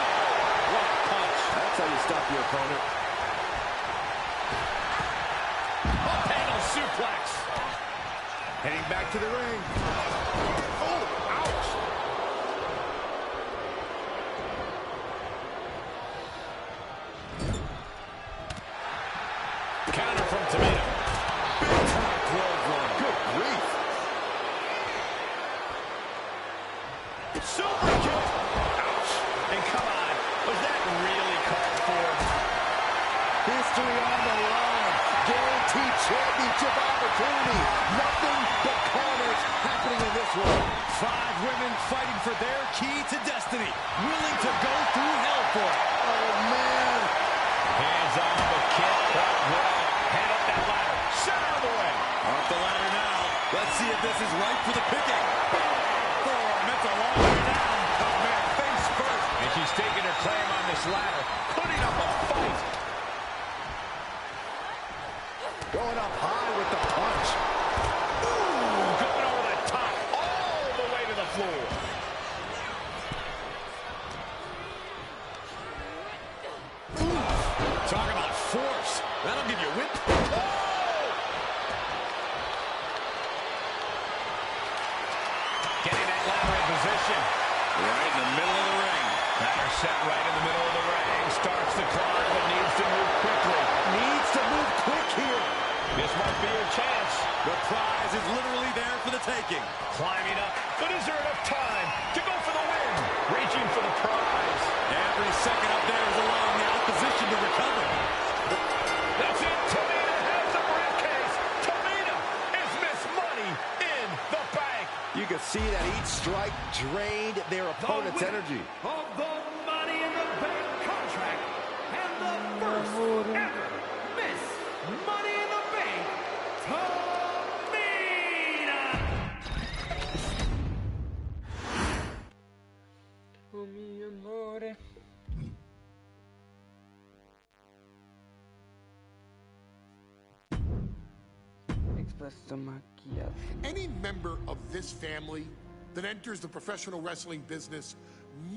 what a punch. That's how you stop your opponent. Panel suplex. Heading back to the ring. Oh, ouch. Counter from Tamina. Big time clothesline. Good grief. Super kick. Ouch. And come on, was that really called for? History on the line. Guaranteed championship opportunity. Nothing but carnage happening in this one. 5 women fighting for their key to destiny. Willing to go through hell for it. Oh, man. Hands on the kick. Quite well. Head up that ladder. Center of the ring. Off the ladder now. Let's see if this is right for the picking. It's a long way down. Oh, man, face first. And she's taking her claim on this ladder. Putting up a fight. Going up high with the punch. Ooh, going over the top. All the way to the floor. Talk about force. That'll give you whip. Getting that ladder in position. Right in the middle of the ring. Ladder set right in the middle of the ring. Starts to climb, but needs to move quickly. Needs to move quick here. This might be your chance. The prize is literally there for the taking. Climbing up, but is there enough time to go for the win? Reaching for the prize. Every second up there is allowing the opposition to recover. That's it. Tamina has the briefcase. Tamina is Miss Money in the Bank. You can see that each strike drained their opponent's energy. Of the Money in the Bank contract and the first ever Miss Money in the Bank, Tamina. Oh mi amore. Espresso macchiato. Any member of this family that enters the professional wrestling business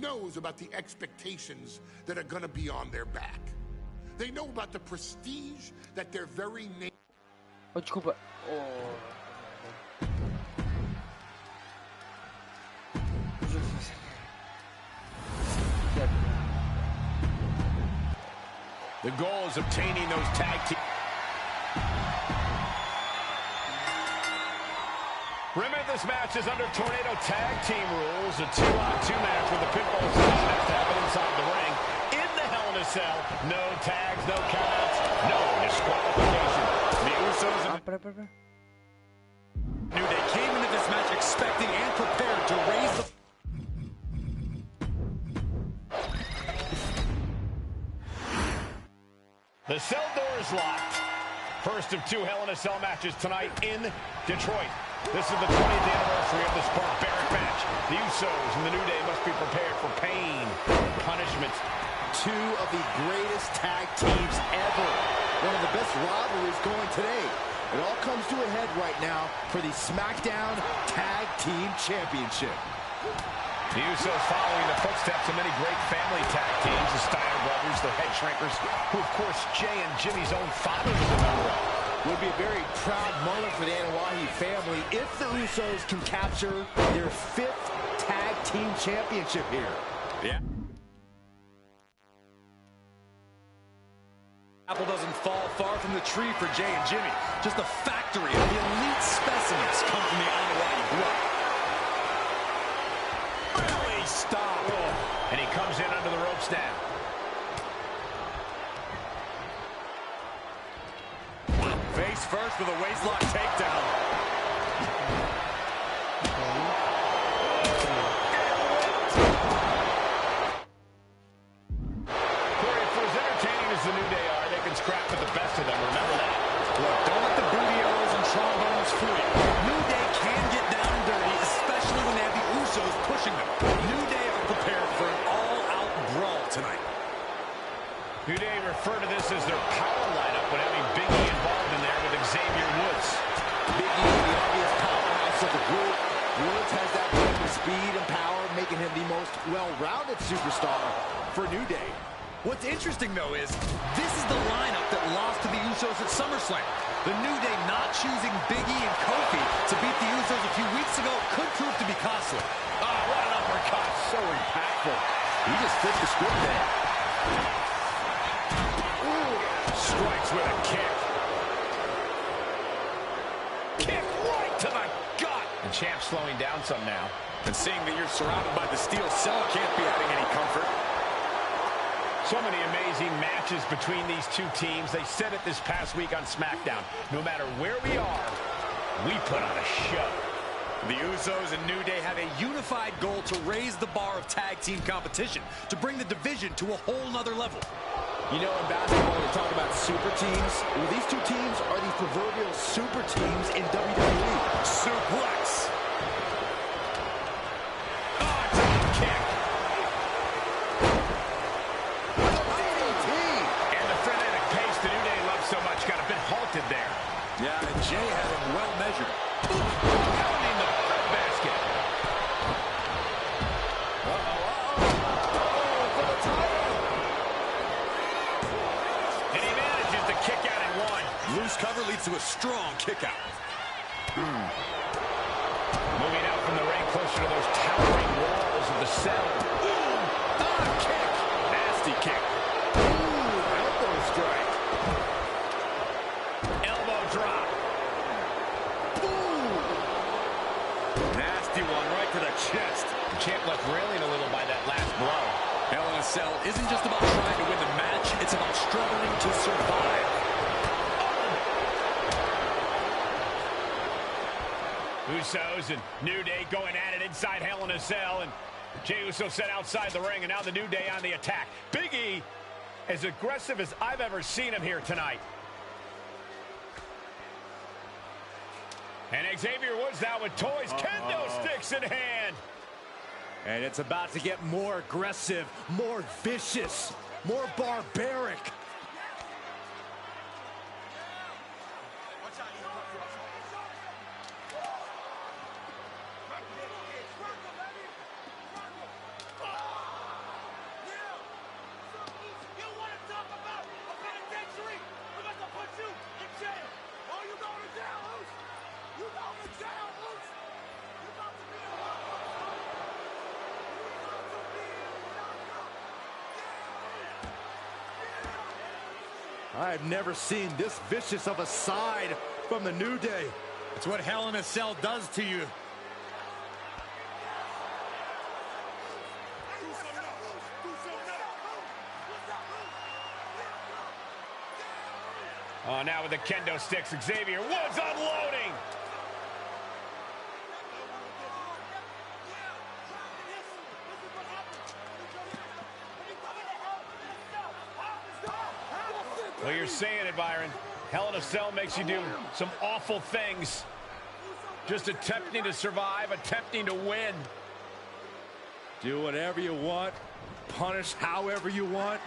knows about the expectations that are going to be on their back. They know about the prestige that their very name. Oh, desculpa. Oh. The goal is obtaining those tag team. Remember this match is under Tornado Tag Team rules. A 2-on-2 match with the pinfall position has to happen inside the ring. In the Hell in a Cell, no tags, no countouts, no disqualification. The Usos and New Day came into this match expecting and prepared to raise the... The cell door is locked. First of 2 Hell in a Cell matches tonight in Detroit. This is the 20th anniversary of this barbaric match. The Usos and the New Day must be prepared for pain, punishment. 2 of the greatest tag teams ever. One of the best rivalries going today. It all comes to a head right now for the SmackDown Tag Team Championship. The Usos following the footsteps of many great family tag teams, the Steiner brothers, the Head Shrinkers, who of course Jay and Jimmy's own father was a member of. Would be a very proud moment for the Anoa'i family if the Usos can capture their 5th Tag Team Championship here. Yeah. Apple doesn't fall far from the tree for Jay and Jimmy. Just a factory of the elite specimens come from the Anoa'i blood. Really stop. And he comes in under the ropes now. Face first with a waistlock takedown. Corey, for as entertaining as the New Day are, they can scrap with the best of them. Remember that. Look, don't let the booty-os and trombones fool you. New Day can get down and dirty, especially when they have the Usos pushing them. New Day are prepared for an all-out brawl tonight. New Day refer to this as their power lineup when having Big E involved in there with Xavier Woods. Big E, the obvious powerhouse of the group. Woods has that blend of speed and power, making him the most well-rounded superstar for New Day. What's interesting, though, is this is the lineup that lost to the Usos at SummerSlam. The New Day not choosing Big E and Kofi to beat the Usos a few weeks ago could prove to be costly. Oh, what an uppercut. So impactful. He just flipped the script there. Strikes with a kick. Kick right to the gut. The champ slowing down some now. And seeing that you're surrounded by the steel cell can't be adding any comfort. So many amazing matches between these two teams. They said it this past week on SmackDown. No matter where we are, we put on a show. The Usos and New Day have a unified goal to raise the bar of tag team competition, to bring the division to a whole nother level. You know, in basketball, we talk about super teams. Well, these two teams are the proverbial super teams in WWE. Suplex. Oh, drop kick. DDT. And the frenetic pace the New Day loves so much got a bit halted there. Yeah, and Jay had him well measured. Pounding the basket. Kick out in one. Loose cover leads to a strong kick out. Moving out from the ring closer to those towering walls of the cell. Kick. Nasty kick. Elbow strike. Elbow drop. Nasty one right to the chest. The champ left railing a little by that last blow. Hell in a Cell isn't just about trying to win the match, it's about struggling to survive. Usos and New Day going at it inside Hell in a Cell, and Jey Uso set outside the ring, and now the New Day on the attack. Big E, as aggressive as I've ever seen him here tonight. And Xavier Woods now with toys, kendo sticks in hand. And it's about to get more aggressive, more vicious, more barbaric. I've never seen this vicious of a side from the New Day. It's what Hell in a Cell does to you. Oh, now with the kendo sticks, Xavier Woods unloading. Well, you're saying it, Byron. Hell in a Cell makes you do some awful things. Just attempting to survive, attempting to win. Do whatever you want. Punish however you want.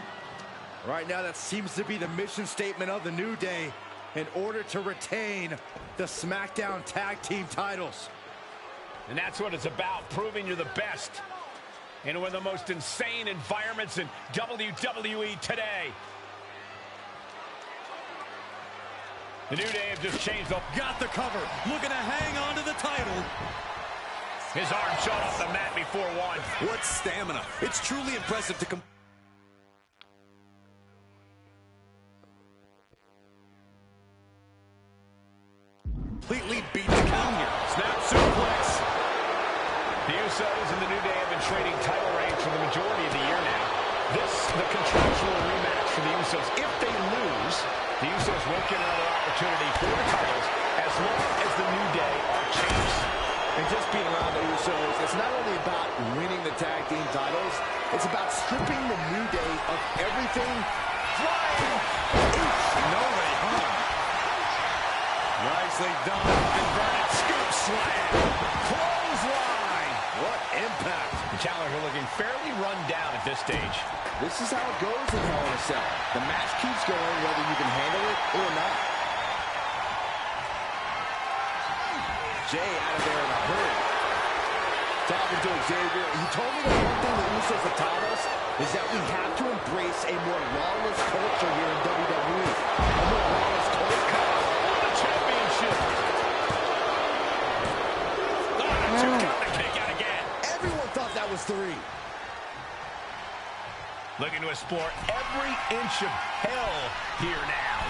Right now, that seems to be the mission statement of the New Day in order to retain the SmackDown Tag Team titles. And that's what it's about, proving you're the best in one of the most insane environments in WWE today. The New Day have just changed the... Got the cover, looking to hang on to the title. His arm shot off the mat before one. What stamina. It's truly impressive to completely beat the count here. Snap suplex. The Usos and the New Day have been trading title reigns for the majority of the year now. This, the contractual rematch for the Usos. If they lose, the Usos won't get another opportunity for the titles as long as the New Day are champs. And just being around the Usos, it's not only about winning the tag team titles, it's about stripping the New Day of everything. Flying! No way home. Nicely done. Inverted scoop slam. Clothesline! What impact! The challenger looking fairly run down at this stage. This is how it goes in Hell in a Cell. The match keeps going whether you can handle it or not. Jay out of there in a hurry. Talking to Xavier, he told me that one thing the Usos have taught us is that we have to embrace a more lawless culture here in WWE. A more lawless culture. The championship. Two-counter kick out again. Everyone thought that was 3. Looking to explore every inch of hell here now.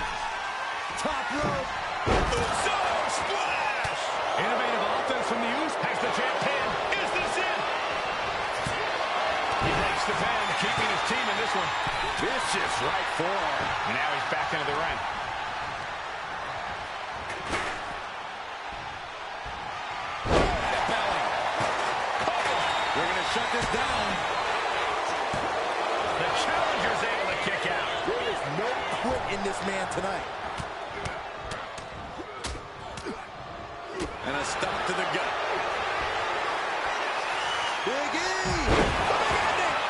Top rope. Uso splash. Innovative offense from the Usos. Has the champ pin. Is this it? He breaks the pin, keeping his team in this one. Vicious right forearm. And now he's back into the ring. The belly. We're going to shut this down. The challenger's able to kick out. There is no quit in this man tonight. And a stomp to the gut. Big E!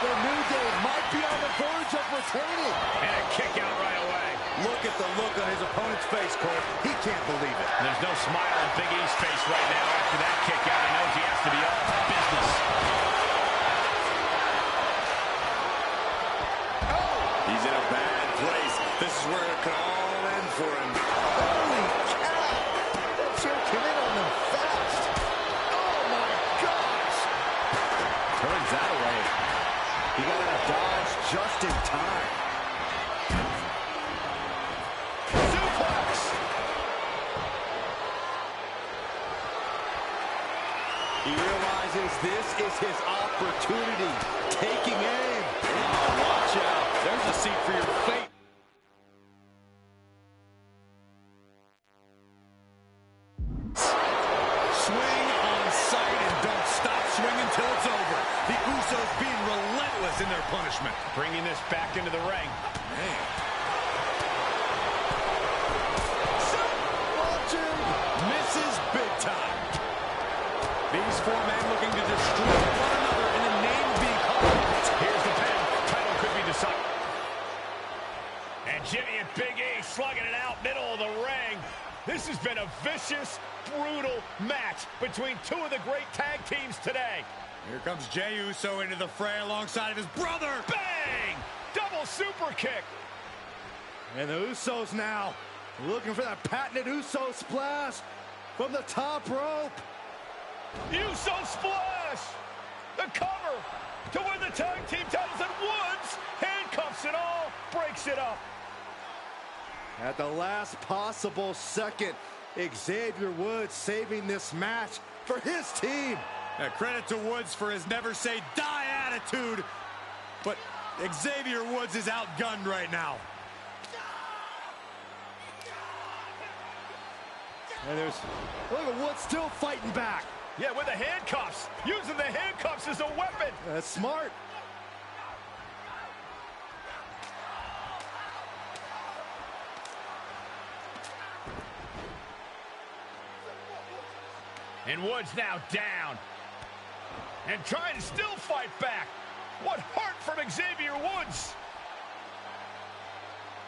The New Day might be on the verge of retaining. And a kick out right away. Look at the look on his opponent's face, Cole. He can't believe it. There's no smile on Big E's face right now after that kick out. He knows he has to be all business. Oh! He's in a bad place. This is where it could all end for him. Holy cow! That chair came in on them fast. Oh, my gosh! Turns that away. He got out of dodge just in time. Suplex! He realizes this is his opportunity. Taking aim. Oh, watch out. There's a seat for your fate. Swing on sight and don't stop swinging till it's over. The Usos being relentless in their punishment. Bringing this back into the ring. Man. Misses big time. These 4 men looking to destroy one another in the name of being called. Here's the pin. Title could be decided. And Jimmy and Big E slugging it out middle of the ring. This has been a vicious, brutal match between 2 of the great tag teams today. Here comes Jey Uso into the fray alongside of his brother. Bang! Double super kick. And the Usos now looking for that patented Uso splash from the top rope. Uso splash! The cover to win the tag team titles, and Woods handcuffs it all, breaks it up. At the last possible second, Xavier Woods saving this match for his team. Credit to Woods for his never say die attitude, but Xavier Woods is outgunned right now. And look at Woods still fighting back. Yeah, with the handcuffs. Using the handcuffs as a weapon. That's smart. And Woods now down. And trying to still fight back. What heart from Xavier Woods.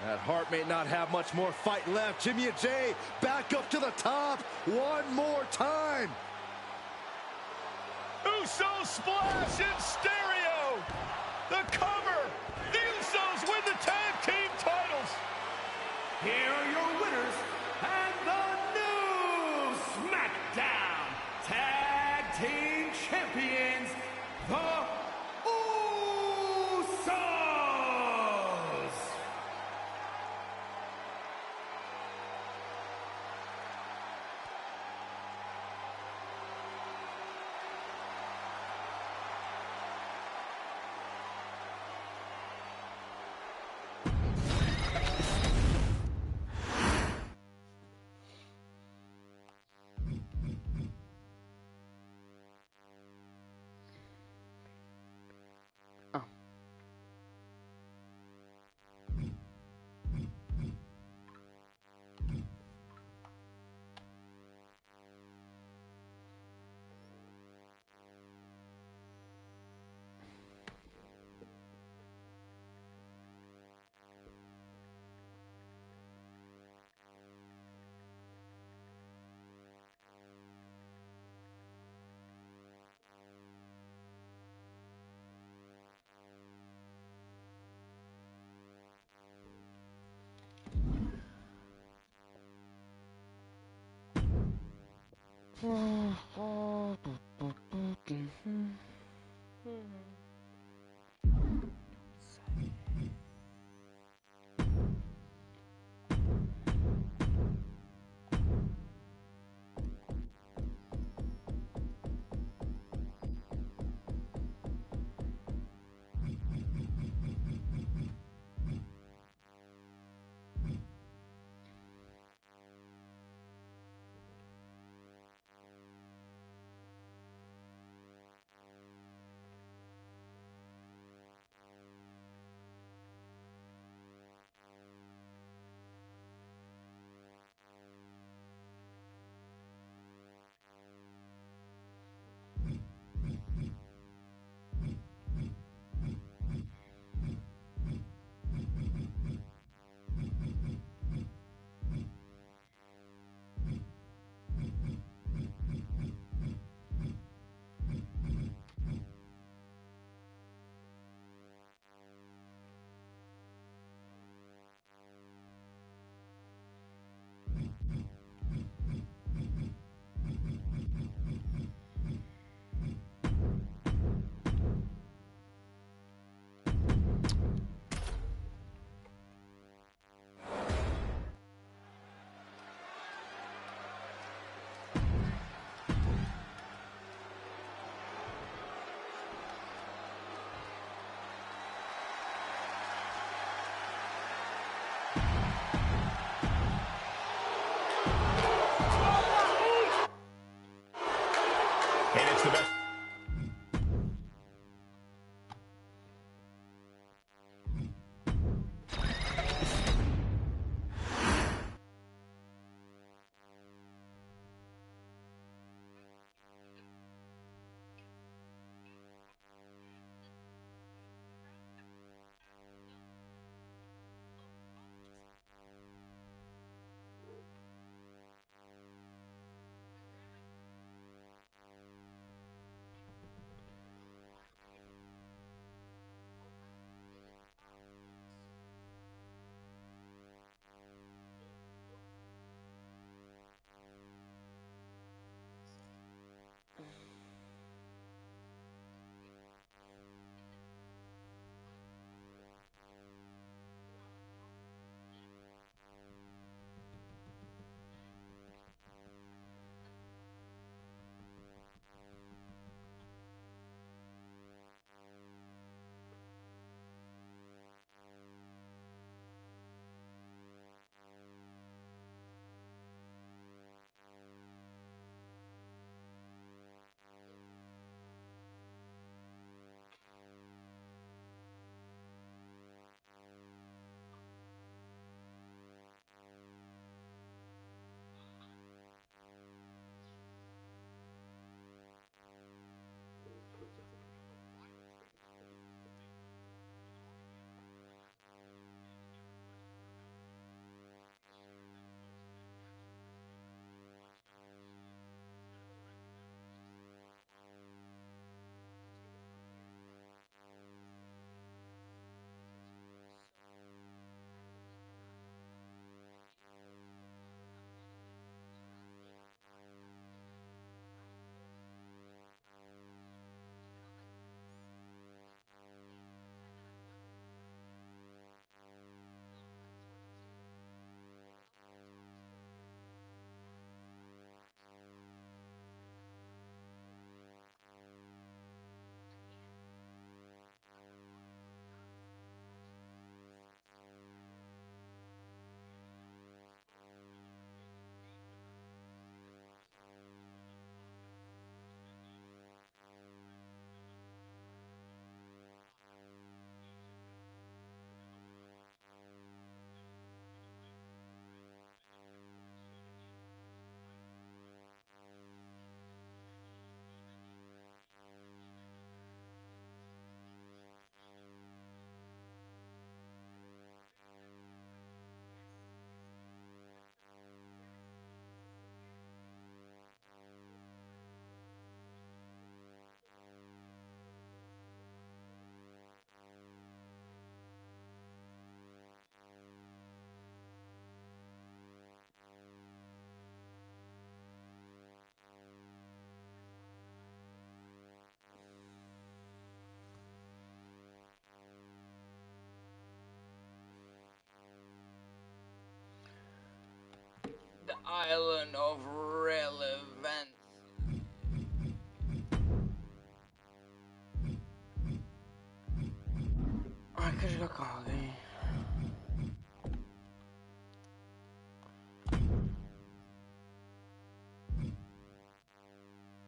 That Hart may not have much more fight left. Jimmy and Jay back up to the top one more time. Uso splash in stereo. The cover. The Usos win the tag team titles. Here are your winners and the new SmackDown Tag Team Champions, the Usos. Island of Relevance. Ai, quer jogar com alguém?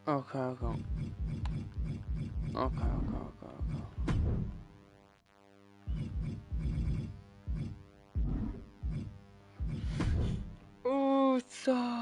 Ok. So.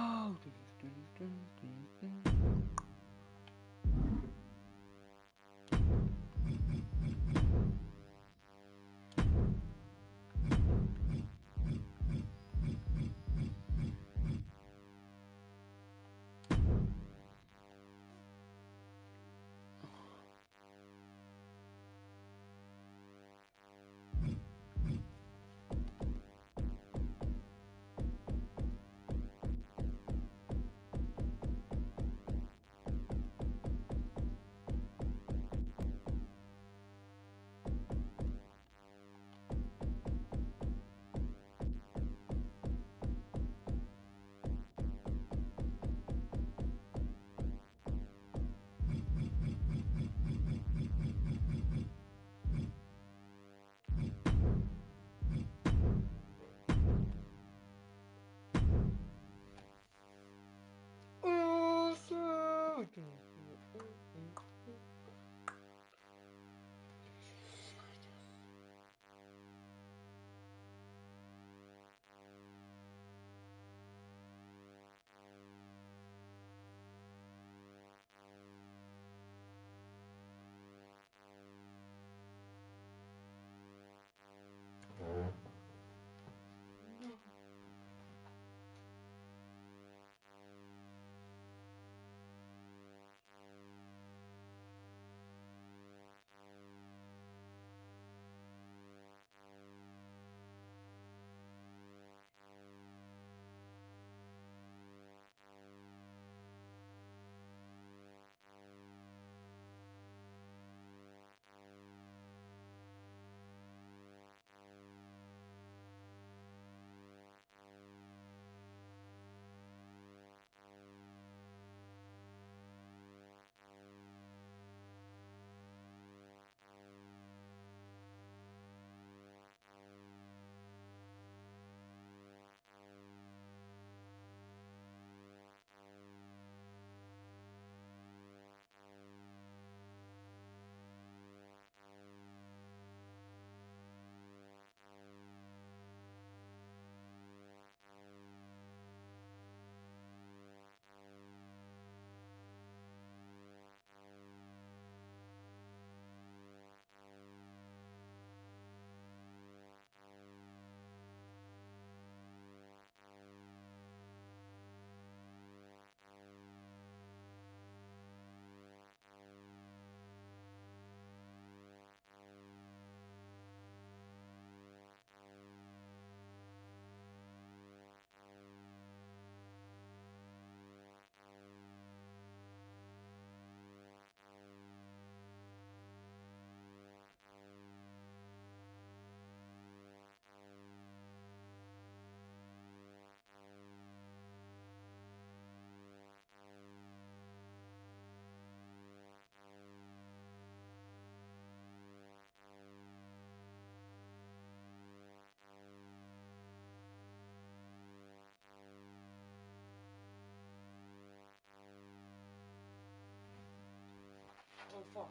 Oh fuck.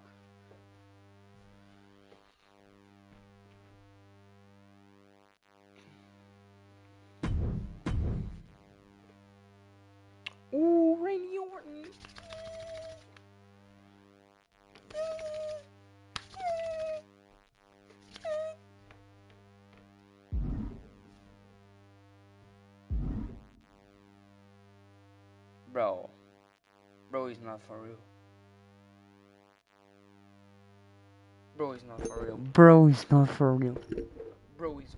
Ooh, Randy Orton. Bro is not for real. Bro is not for real. Bro is not for real. Bro is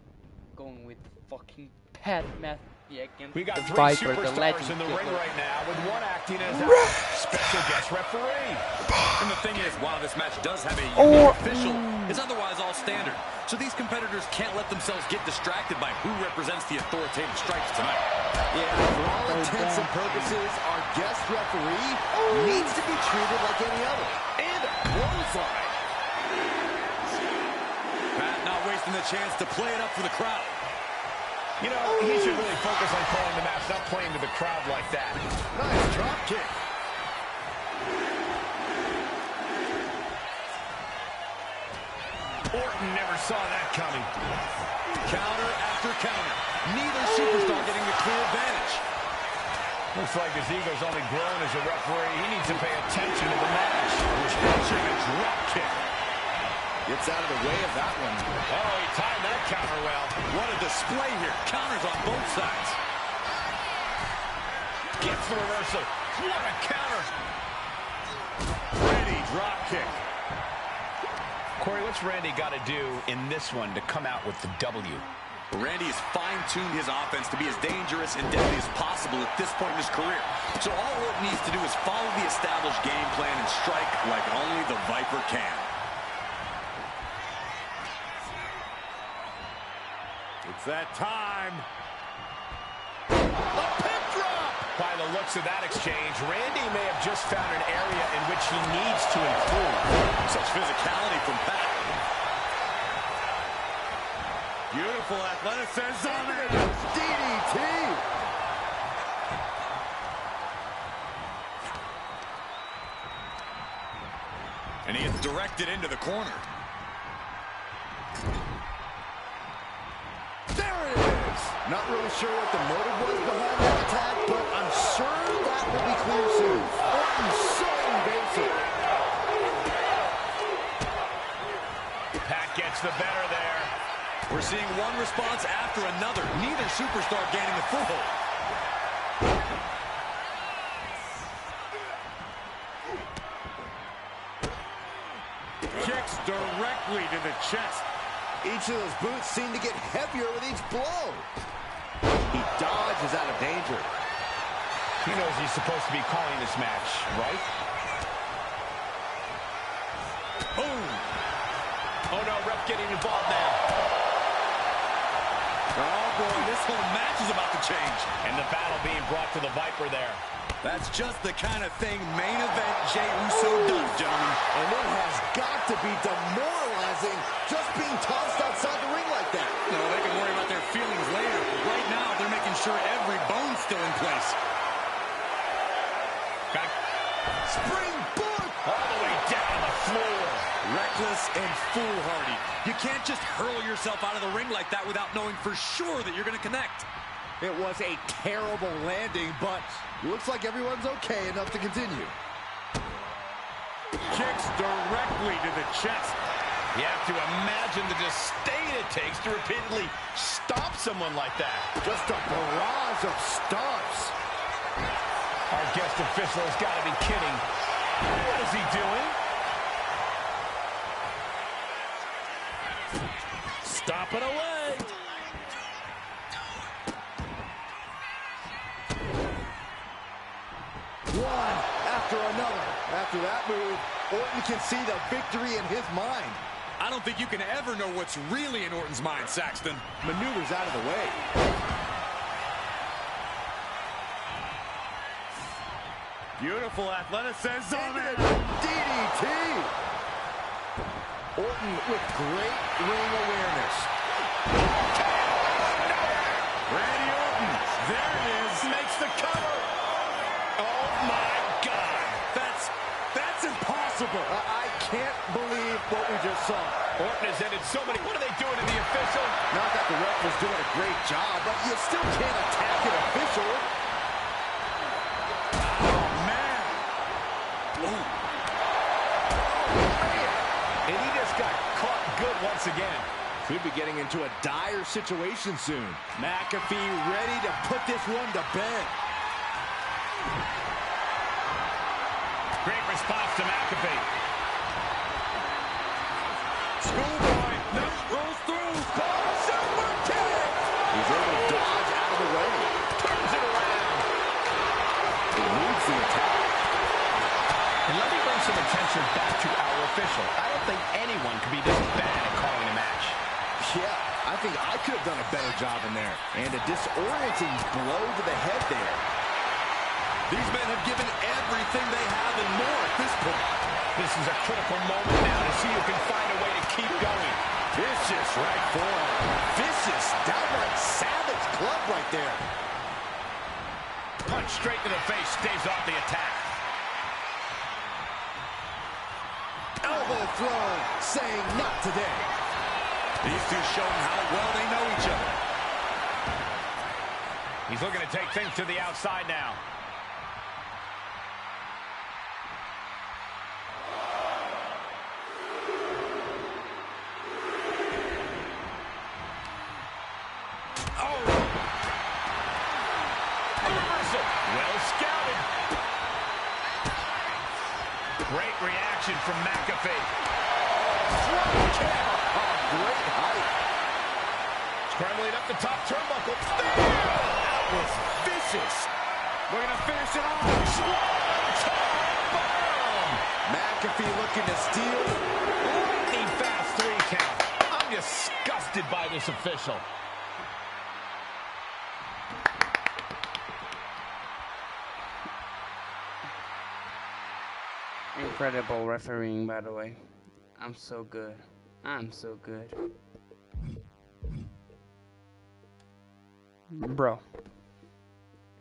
going with fucking Pat McAfee against we got the three Viper, superstars the legend in the ring killer. right now, with one acting as a special guest referee. And the thing is, while this match does have a unique official, it's otherwise all standard. So these competitors can't let themselves get distracted by who represents the authoritative stripes tonight. Yeah, for all intents and purposes, our guest referee needs to be treated like any other. And a clothesline. Pat not wasting the chance to play it up for the crowd. You know, he should really focus on calling the match, not playing to the crowd like that. Nice drop kick. Orton never saw that coming. Counter after counter. Neither superstar getting the clear advantage. Looks like his ego's only grown as a referee. He needs to pay attention to the match. Catching a drop kick. Gets out of the way of that one. Oh, he timed that counter well. What a display here. Counters on both sides. Gets the reversal. What a counter. Ready drop kick. Corey, what's Randy got to do in this one to come out with the W? Randy has fine-tuned his offense to be as dangerous and deadly as possible at this point in his career. So all Orton needs to do is follow the established game plan and strike like only the Viper can. It's that time. A pin drop! By the looks of that exchange, Randy may have just found an area in which he needs to improve. Such physicality from Pat. Beautiful athleticism. DDT. And he gets directed into the corner. There it is. Not really sure what the motive was behind that attack, but I'm sure that will be clear soon. Orton's so invasive. Pat gets the better there. We're seeing one response after another. Neither superstar gaining the foothold. Kicks directly to the chest. Each of those boots seem to get heavier with each blow. He dodges out of danger. He knows he's supposed to be calling this match, right? Boom. Oh no, ref getting involved now. Oh boy, this whole match is about to change. And the battle being brought to the Viper there. That's just the kind of thing main event Jey Uso does, gentlemen. And it has got to be demoralizing just being tossed outside the ring like that. No, they can worry about their feelings later. Right now, they're making sure every bone's still in place. Springboard! All the way down on the floor. Reckless and foolhardy. You can't just hurl yourself out of the ring like that without knowing for sure that you're going to connect. It was a terrible landing, but looks like everyone's okay enough to continue. Kicks directly to the chest. You have to imagine the disdain it takes to repeatedly stop someone like that. Just a barrage of stomps. Our guest official has got to be kidding. What is he doing? Stop it away. One after another. After that move, Orton can see the victory in his mind. I don't think you can ever know what's really in Orton's mind, Saxton. Maneuvers out of the way. Beautiful athleticism. DDT. Orton with great ring awareness. Randy Orton. There it is. Makes the cover. Oh my God. That's impossible. I can't believe what we just saw. Orton has ended so many. What are they doing to the official? Not that the ref was doing a great job, but you still can't attack an official. And he just got caught good once again. Could be getting into a dire situation soon. McAfee ready to put this one to bed. Great response to McAfee. Schoolboy. No, rolls through. Super kick. He's able to dodge out of the way. Turns it around. He leads the attack. And let me bring some attention back to our official. I don't think anyone could be this bad at calling a match. think I could have done a better job in there. And a disorienting blow to the head there. These men have given everything they have and more at this point. This is a critical moment now to see who can find a way to keep going. Vicious right forearm. Vicious, downright savage club right there. Punch straight to the face, stays off the attack. Elbow throw, saying not today. These two showing how well they know each other. He's looking to take things to the outside now. Great reaction from McAfee. Great height. Scrambling up the top turnbuckle. That was vicious. We're going to finish it off. Bomb. McAfee looking to steal. Lightning fast 3 count. I'm disgusted by this official. Incredible refereeing, by the way. I'm so good. I'm so good. Bro.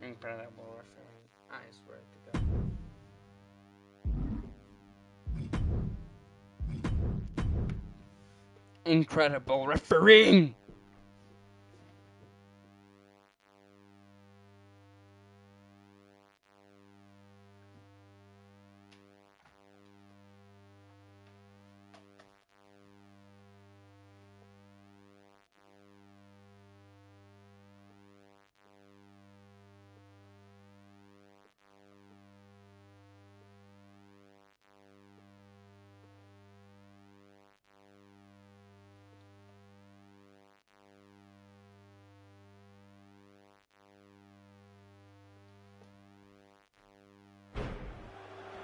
Incredible refereeing. I swear to God. Incredible refereeing!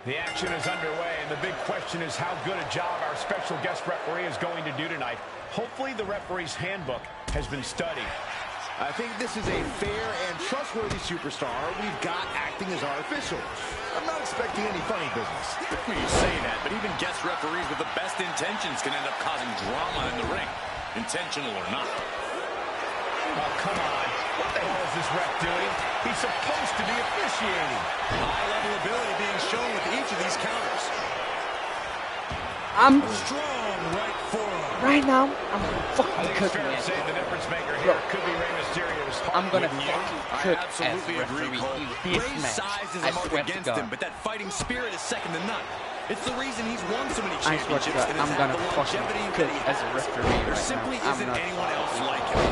The action is underway, and the big question is how good a job our special guest referee is going to do tonight. Hopefully the referee's handbook has been studied. I think this is a fair and trustworthy superstar we've got acting as our official. I'm not expecting any funny business. Well, you say that, but even guest referees with the best intentions can end up causing drama in the ring, intentional or not. Oh, come on. What the hell is this ref doing? He's supposed to be officiating. High-level ability being shown with each of these counters. I'm strong right forearm. right now. I'm fucking I think it's cooking fair to it. say the difference maker here could be Rey Mysterio's heart. I'm gonna Wouldn't you? fucking cook as absolutely agree, referee Cole. in this Rey's match. size is I a mark swear to against God. him, but that fighting spirit is second to none. It's the reason he's won so many I swear to championships God, and I'm has had gonna the fucking longevity cook that he as a has. referee There right simply now. isn't anyone else like him.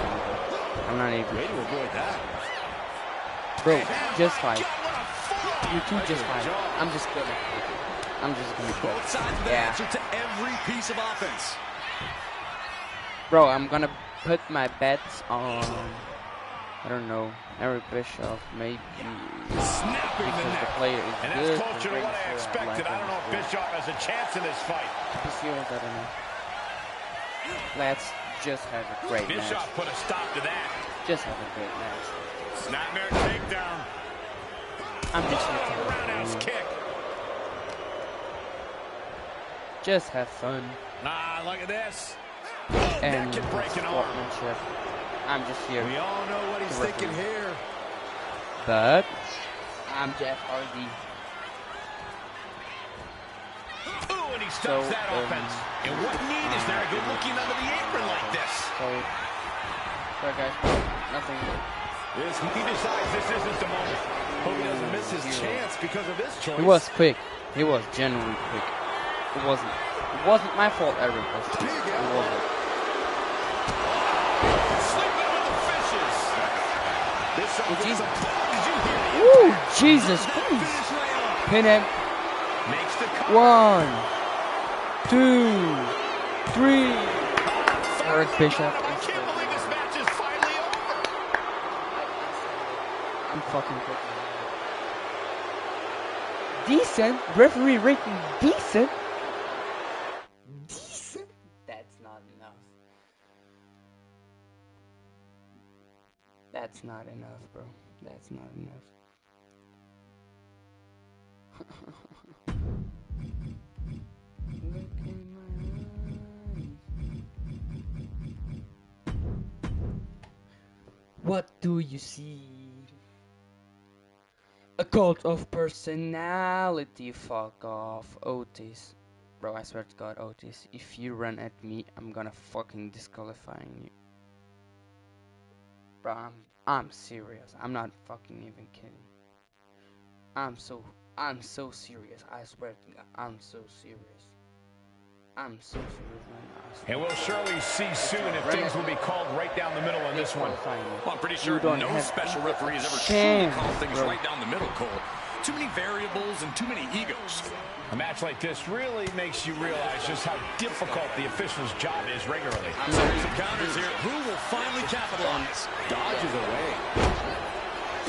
I'm not even. Way to avoid that. Bro, just fight. You two just fight. I'm just gonna. I'm just gonna cook. Both sides with an answer to every piece of offense. Bro, I'm gonna put my bets on. I don't know, Eric Bischoff, maybe. Snapping the Because the neck. player is And good. that's closer to what I expected. I don't know if Bischoff has a chance in this fight. Bischoff, I don't know. Let's just have a great Bischoff match. put a stop to that. Just have a great match. Snapmare takedown. I'm just here Oh, to roundhouse have fun. kick. Just have fun. Ah, look at this. Oh, And that can break an arm. sportsmanship. I'm just here. We all know what he's to thinking referee. here. But I'm Jeff Hardy. Ooh, and he stops that offense. And what need is there to go looking under the apron like this? Sorry guys, nothing. He decides this isn't the moment. Hope he doesn't miss his chance because of this choice. He was quick. He was genuinely quick. It wasn't my fault, Eric. It wasn't. Sleeping with the fishes. This Oh, Jesus. Did you hear me? Woo! Jesus, please. Pin him. Makes the cover. 1, 2, 3. Eric Bischoff. I can't believe this match is finally over. I'm fucking cooking. Decent? Referee rating decent? Decent? That's not enough. That's not enough, bro. That's not enough. Look in my eyes. What do you see? A cult of personality. Fuck off, Otis. Bro, I swear to God, Otis, if you run at me, I'm gonna fucking disqualifying you. Bro, I'm serious. I'm not fucking even kidding. I'm so serious. I swear to God, I'm so serious. I'm so serious, man. And we'll surely see soon if things will be called right down the middle on this one. Well, I'm pretty sure no special referee has ever truly called things right down the middle, Cole. Too many variables and too many egos. A match like this really makes you realize just how difficult the official's job is regularly. Series of counters here. Who will finally capitalize? Dodges away.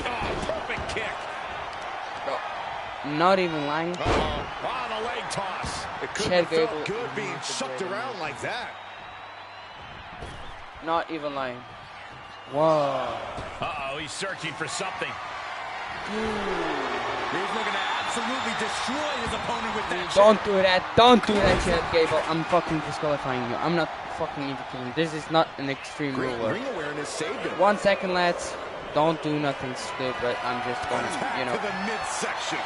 Oh, perfect kick. Not even lying. On a leg toss. It couldn't have felt good being chucked around like that. Not even lying. Whoa. Uh-oh, he's searching for something. He's looking to absolutely destroy his opponent with that. Don't do that. Don't do that, Chad Gable. I'm fucking disqualifying you. I'm not fucking even kidding. This is not an extreme rule. Ring awareness saved him. 1 second, lads. Don't do nothing stupid. I'm just gonna, you know. To the midsection.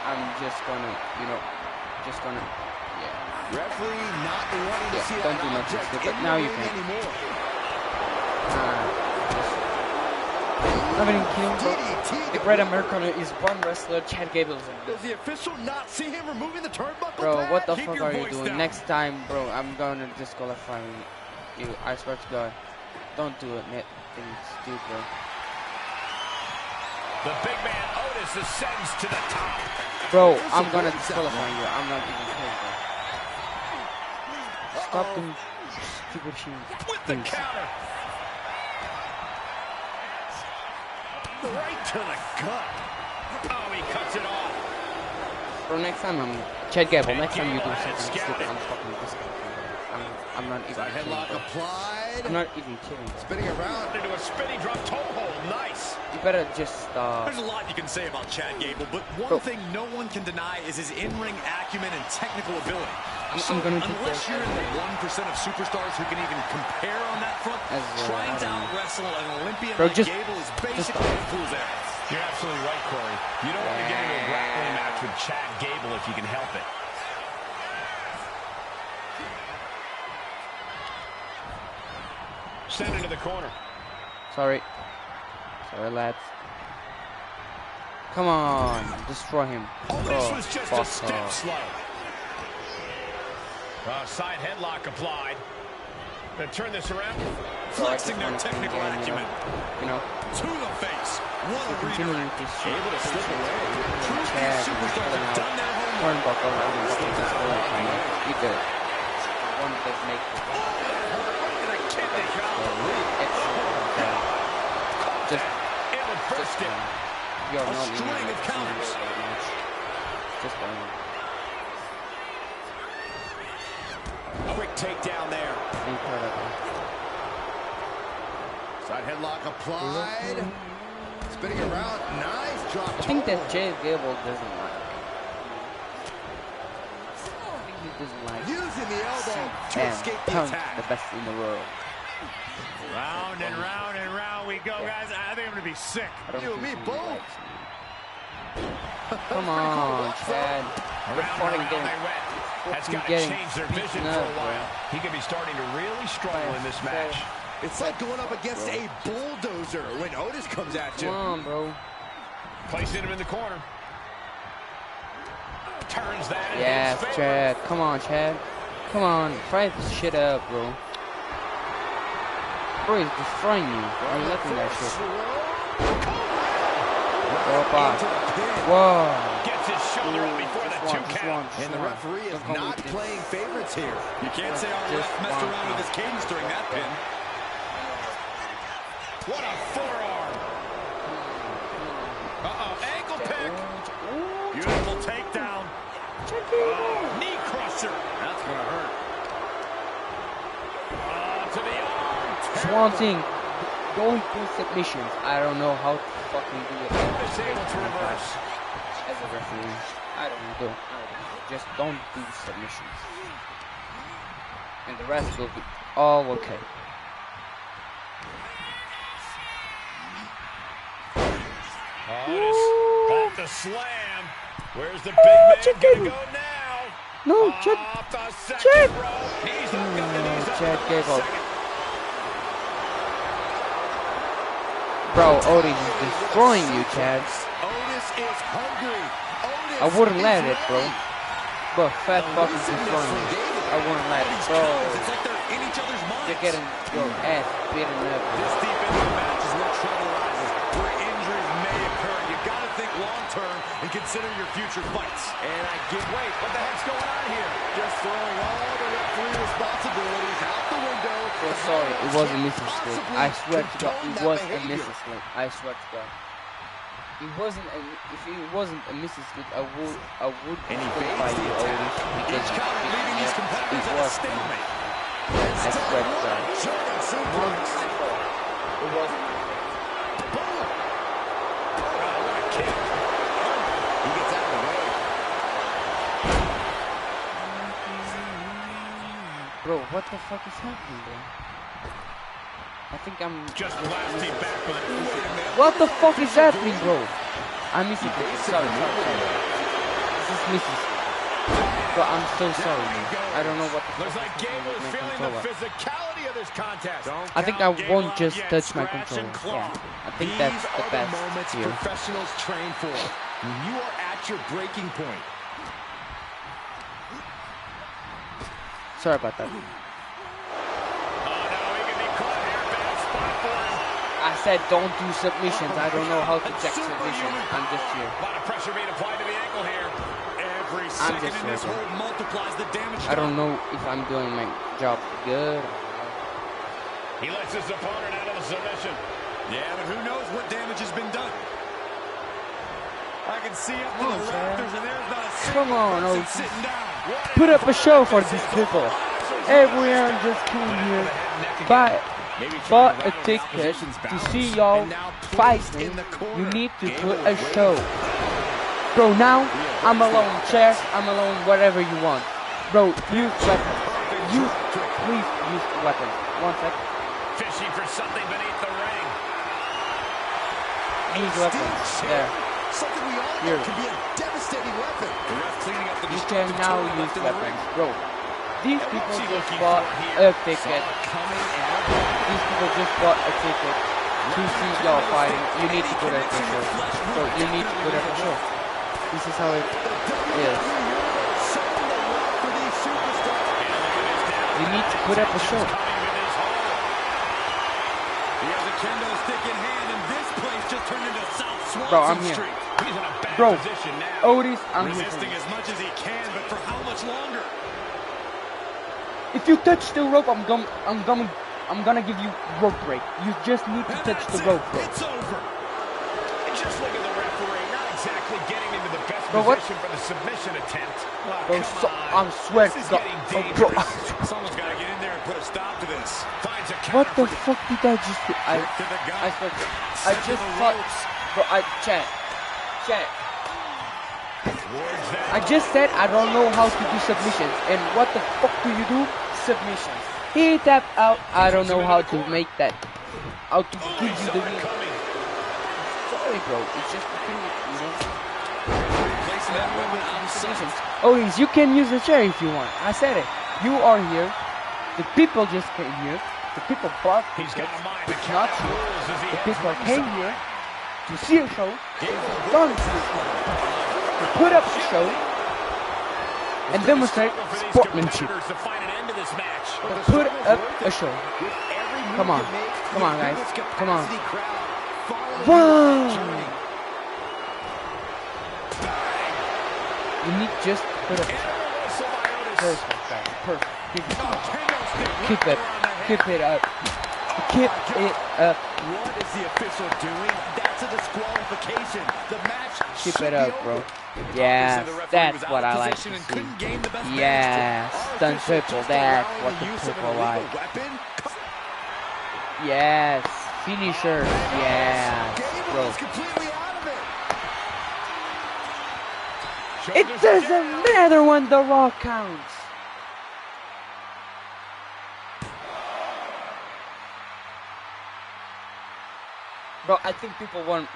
I'm just gonna, you know, yeah. Referee not wanting to see don't do that nothing object stupid. in Now the you ring can. anymore. I'm getting killed, bro. The Great Americano is one wrestler. Chad Gable is another. Does the official not see him removing the turnbuckle Bro, pad? what the Keep fuck your are you voice doing? down. Next time, bro, I'm gonna disqualify you. I swear to God. Don't do it, nothing stupid, bro. The big man Otis ascends to the top. Bro, I'm gonna disqualify you. I'm not even kidding, bro. Stop doing stupid shit. With the counter. Right to the gut. Oh, he cuts it off. Bro, next time I'm Chad Gable. Next time you do something stupid, I'm fucking disqualifying you. I'm not even kidding, Headlock bro. applied. I'm not even kidding. Spinning around. Into a spinning drop toe hold. Nice. You better just stop. There's a lot you can say about Chad Gable, but one thing no one can deny is his in-ring acumen and technical ability. I'm gonna do unless you're in the 1% of superstars who can even compare on that front, trying to out-wrestle an Olympian like Gable is basically a fool's errand. You're absolutely right, Corey. You don't want to get into a grappling match with Chad Gable if you can help it. Send into the corner. Sorry, lads. Come on, destroy him. This was just a step slow. Side headlock applied. Gonna turn this around. Flexing their technical acumen. You know. To the face. What a continuing to shit. Able to slip away. Chad, Superstars have done their homework. Turnbuckle, you did it. One that makes it. Just you're not string of counters. Just Quick takedown there. incredible. Side headlock applied. Spinning around. Nice drop. I think that Chad Gable doesn't like it. He doesn't like using the elbow to escape the Punk's attack. the best in the world. Round and round and round we go, guys. I think I'm going to be sick. You and me both. Come on, Chad. Around they went. That's got to change their vision for a while. He could be starting to really struggle in this match. It's like going up against a bulldozer when Otis comes at you. Come on, bro. Placing him in the corner. Turns that into Yes, his favor. Chad. Come on, Chad. Come on. Fry this shit up, bro. Bro, he's destroying you. Are you looking at that shit? Go up. Whoa. Gets his shoulder up before the two count. And the referee is not playing favorites here. You can't say our ref messed around with his cadence during that pin. What a forearm. Uh-oh, ankle pick. Beautiful takedown. Oh, knee crusher. That's going to hurt. one thing. Don't do submissions. I don't know how to fucking do it. Otis able to reverse. As a referee, I don't do. Just don't do submissions. And the rest will be all okay. Otis off the slam. Where's the big man gonna go now? No, check. Off the second Check. rope. He's up, he's up Check on gave the up. second. Bro, Otis is destroying you, Chad. Otis is hungry. Otis I wouldn't let is it, bro. ready. Bro, fat fuck is destroying me. I wouldn't let it, bro. It's like they're in each other's minds. You're getting your ass beaten up. This deep into the match is where trouble rises, where injuries may occur. You gotta think long-term and consider your future fights. And I get, wait, what the heck's going on here? Just throwing all the referee responsibilities out the window. So sorry, it was a missing slip. I swear to God, it was a missing slip. I swear to God. It wasn't a, if it wasn't a missing slip, I would stand by you, Otis, because Each counter leaving these competitors it at a was. stalemate. I swear to God. It wasn't. He gets out of the way. Bro, what the fuck is happening, bro? I think I'm Just blasting back with it. What the fuck is happening, bro? I'm missing it. Sorry. This is missing. Bro, I'm so sorry, man. I don't know what the fuck Looks like is Gable is happening with my feeling the controller. physicality of this contest. I think I Don't count won't Gable just out yet. touch my Scratch and controller. claw. Yeah, I think These that's the are best the moments here. professionals train for. When you are at your breaking point. Sorry about that. Oh, no, he can be caught here. Bad spot for him. I said don't do submissions. I don't know how to check submissions. I'm just here. A lot of pressure being applied to the ankle here. Every I'm second just in this here, bro. hold multiplies the damage. I don't know if I'm doing my job good. He lets his opponent out of the submission. Yeah, but who knows what damage has been done. I can see up to Come the on, rafters, and there's not a Come single on, person Otis. sitting down. Put up a show for these people. Everyone just came here, bought a ticket to see y'all fighting. You need to put a show. Bro, now I'm alone, chair. I'm alone, whatever you want. Bro, use weapons. Please use weapons. 1 second. Fishing for something beneath the ring. Use weapons. There. Something we all Here. know can be a devastating weapon. The ref cleaning up the You can destructive now total use left in the ring. weapons. Bro, these people he just looking bought for a here? ticket. Coming out. These people just bought a ticket to see y'all fighting. You need to put up a show. So you need to put up a show. This is how it is. For these superstars. You need to put up a show. He has a kendo stick in hand, and this place just turned into South Swanson Bro, I'm here. Street. He's in a bad Bro, position now. Otis, I'm here for Resisting you. as much as he can, but for how much longer? If you touch the rope, I'm gonna give you rope break. You just need to And touch the that's rope, bro. It's over. And just look at the referee, not exactly getting into the best Bro, what? position for the submission attempt. Oh, Bro, come so, on. I'm swear This to is God. getting Oh, bro, dangerous. Someone's got to get in there and put a stop to this. Finds a what counter the for fuck did I just do? I To the gut. swear to God. I Set to just the thought, ropes. bro, chat. towards that. I just said I don't know how to do submissions, and what the fuck do you do? Submissions. He tapped out. I don't know how to make that. How to give you the win. Sorry, bro. It's just the thing, you know. Placing that weapon outside. Submissions. Otis, you can use the chair if you want. I said it. You are here. The people just came here. The people bought He's got tickets. a mind to It's count not you. rules as he The heads people ringside. came here to see a show. Done to see a show. To put up a show and demonstrate sportsmanship. To find an end to this match. Put up a show. Come on. Come on, guys. Come on. Whoa! You need just put up a show. Perfect, guys. Perfect. Keep it. Keep it up. Keep it up. What is the official doing? That's a disqualification. The match Keep should it be up, over. bro. Obviously, Yes, the referee that's was out what of I like position to and see. couldn't gain the best Yes, Our done official triple. just That's allowing what the use of an people illegal like. weapon? Yes. Finishers. Yes. Bro. Completely out of it. It doesn't matter when the Raw counts. Bro, I think people want,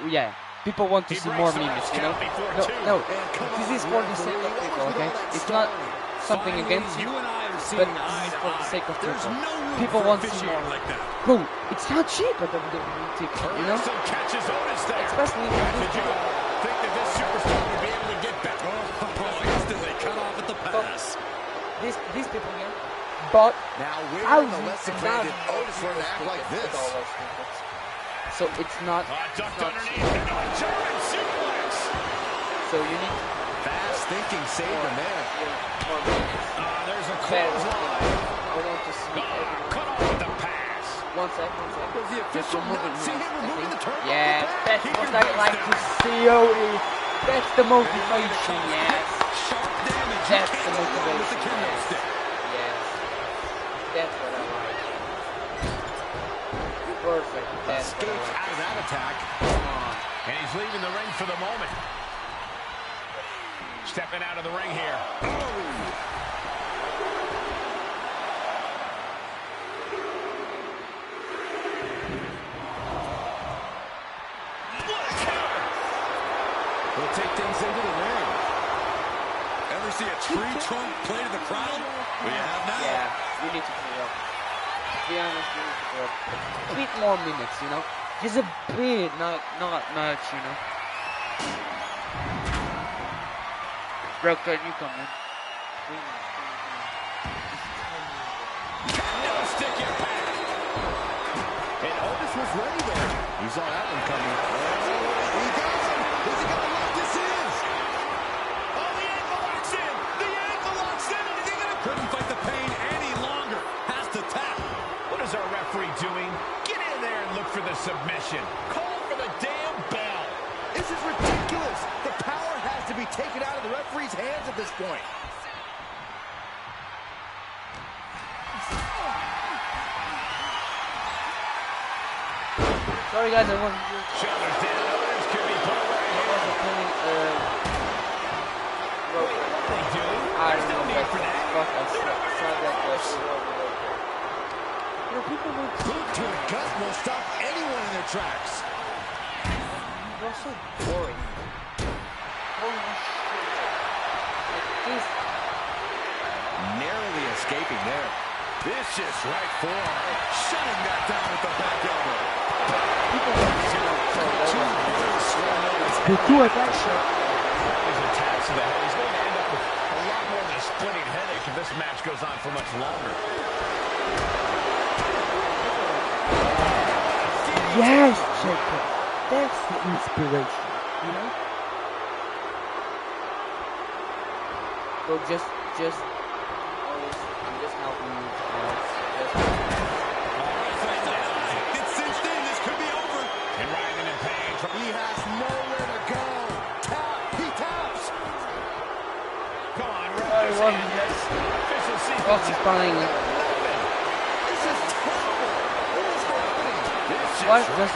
people want to see more memes, you know? No, this is for the sake of people, okay? It's not something against you, but this is for the sake of people. People want to see more. Bro, it's not cheap at WWE ticket, you know? Especially if you think that this superstar would be able to get back. Instantly cut off at the pass. These people here bought thousands and branded thousands Otis for an act like this. So it's not cheap. So you need fast thinking saved him there. There's a clothesline. I want to see cut off with the pass. One sec. Was the official not see him removing the turnbuckle? Yeah, that's what I like to see, Odie. That's the motivation, yes. Sharp damage. That's the motivation, yes. Yes. That's what I like. Perfect. That's what I Escapes like. out of that attack. And he's leaving the ring for the moment. Stepping out of the ring here. We'll take things into the ring. Ever see a tree trunk play to the crowd? We have now. Yeah, you need to clear up. To be honest, you need to clear up. A bit more minutes, you know? Just a bit, not much, you know? Bro, can you come in? No stick your back. And Otis was ready there. He saw that one coming. He got him. Is he going to lock this in? Oh, the ankle locks in. The ankle locks in. Is he going to... Couldn't fight the pain any longer. Has to tap. What is our referee doing? Get in there and look for the submission. Call for the damn bell. This is ridiculous. The power has to be taken out of the referee's hands at this point. Sorry guys, I wasn't Shoulders down. Otis could be put right here. bro, What are they doing? I There's don't no know, need for that. fuck, I saw that question. Bro, people want to Boot to the gut will stop anyone in their tracks. You're so boring. Holy shit. Like this. Narrowly escaping there. Vicious right forearm. Shutting that down with the back elbow. People want to see that. They do it that shit. His attacks to the head. He's going to end up with a lot more than a splitting headache if this match goes on for much longer. Yes, Jacob. That's the inspiration, you know? So just always, I'm just helping you guys. It's cinched in. This could be over. And Ryan in pain. He has nowhere to go. Tap. He taps. Come on, Sorry, Rose. one And this official sequence. Ross is finding it. This is terrible. What is happening? What? Just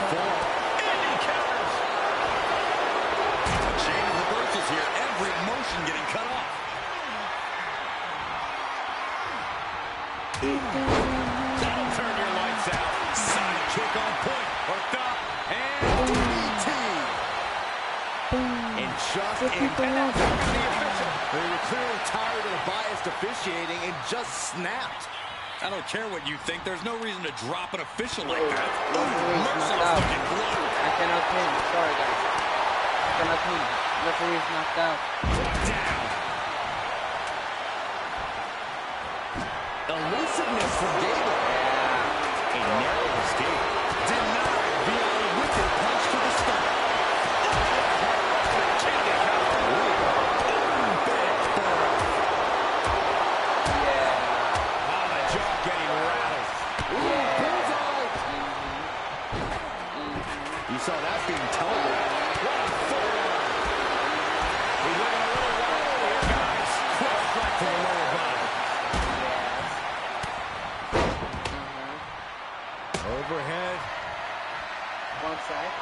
Andy counters. A chain of reversals here. Every motion getting cut off. That'll turn your lights out. Side kick on point. Hooked up. And DDT. And just in time. They were clearly tired of the biased officiating and just snapped. I don't care what you think. There's no reason to drop an official like that. referee's knocked out. I cannot pin. Sorry, guys. I cannot pin. Referee's knocked out. Down. Elusiveness from Gable. A narrow escape. Denied via a wicked punch to the stomach. You saw that being telegraphed. What a forearm. He's looking a little wild here, guys. Cross right to the lower body. Overhead. One side.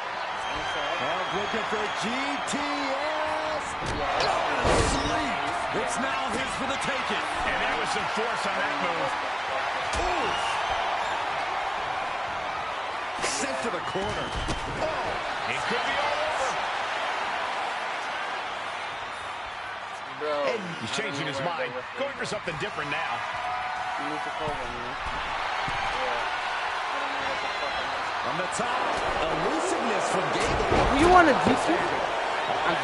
Oh, looking for GTS. Yes. Sleep. It's now his for the taking. And there was some force on that move. Ooh. Sent to the corner. Oh. It could be all over. Bro. He's changing his mind. Going for something different now. You need to call them, you know? Yeah. I don't know what the fuck I'm doing. From the top, elusiveness from Gable. You want to DQ?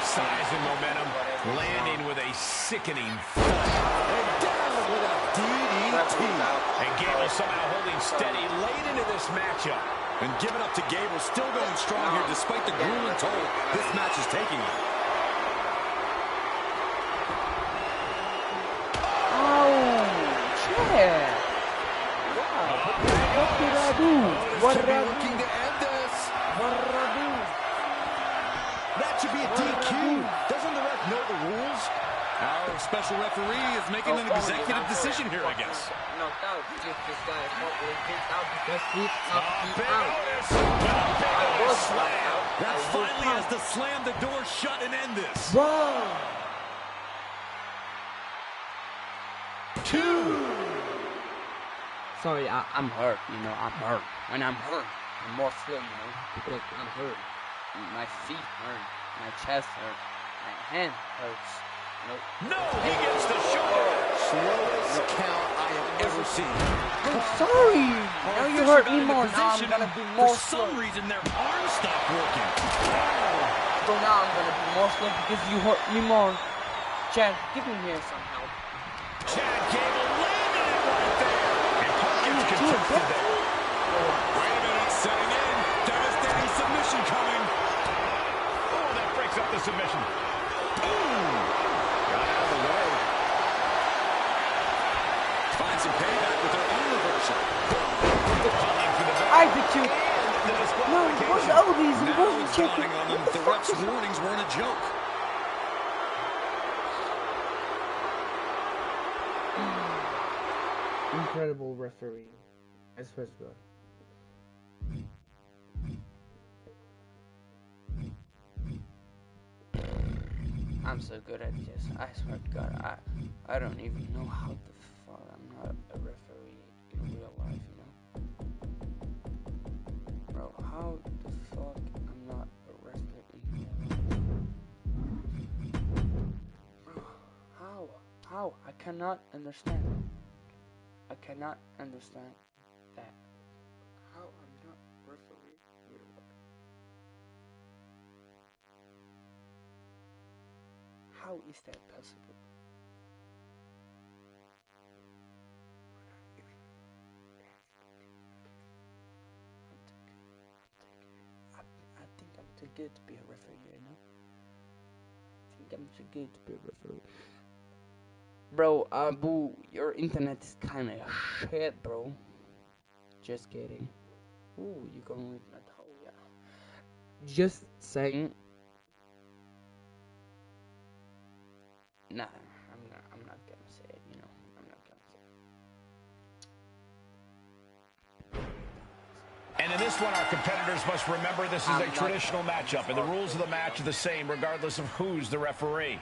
Size and momentum, landing with a sickening thud. And down with a DDT. And Gable somehow holding steady late into this matchup. And giving up to Gable, still going strong here despite the grueling toll this match is taking him. Yeah. Wow. What did I do? What did I do? Looking to end this. What did I do? That should be a DQ. Doesn't the ref know the rules? Our special referee is making an executive decision here, I guess. Knocked out. Just this guy is not really kicked out because he Big out. Otis. Big Otis slam. That finally has to slam the door shut and end this. Whoa. 2. Sorry, I'm hurt, you know, I'm hurt. When I'm hurt, I'm more slow, you know, because I'm hurt. My feet hurt, my chest hurt, my hand hurts, you know. No, he gets the shoulder. Slowest count I have ever seen. I'm sorry. Now you hurt me more, now I'm gonna be more slow. For some reason, their arms stopped working. So now I'm gonna be more slow because you hurt me more. Chad, give me here some help. Chad Gable landed it right there. And Hawkins contested there. Wait a minute, setting in. Devastating submission coming. Oh, that breaks up the submission. Boom! Got out of the way. Find some payback with their own reversal. I did you. No, it was Odie's. It Now wasn't it's chicken. dawning on them that the ref's warnings weren't a joke. Incredible referee. I swear to God. I'm so good at this. I swear to God, I don't even know how the fuck I'm not a referee in real life, you know? Bro, how the fuck I'm not a wrestler in real life? Bro, how? I cannot understand. I cannot understand that. How I'm not referee in real life. How is that possible? I think I'm too good to be a referee, you know? I think I'm too good to be a referee. Bro, Abu, your internet is kinda shit, bro. Just kidding. Ooh, you going with Natalia. Just saying. Nah, I'm not gonna say it, you know. I'm not gonna say it. And in this one, our competitors must remember this is a traditional matchup, and the rules of the match are the same regardless of who's the referee.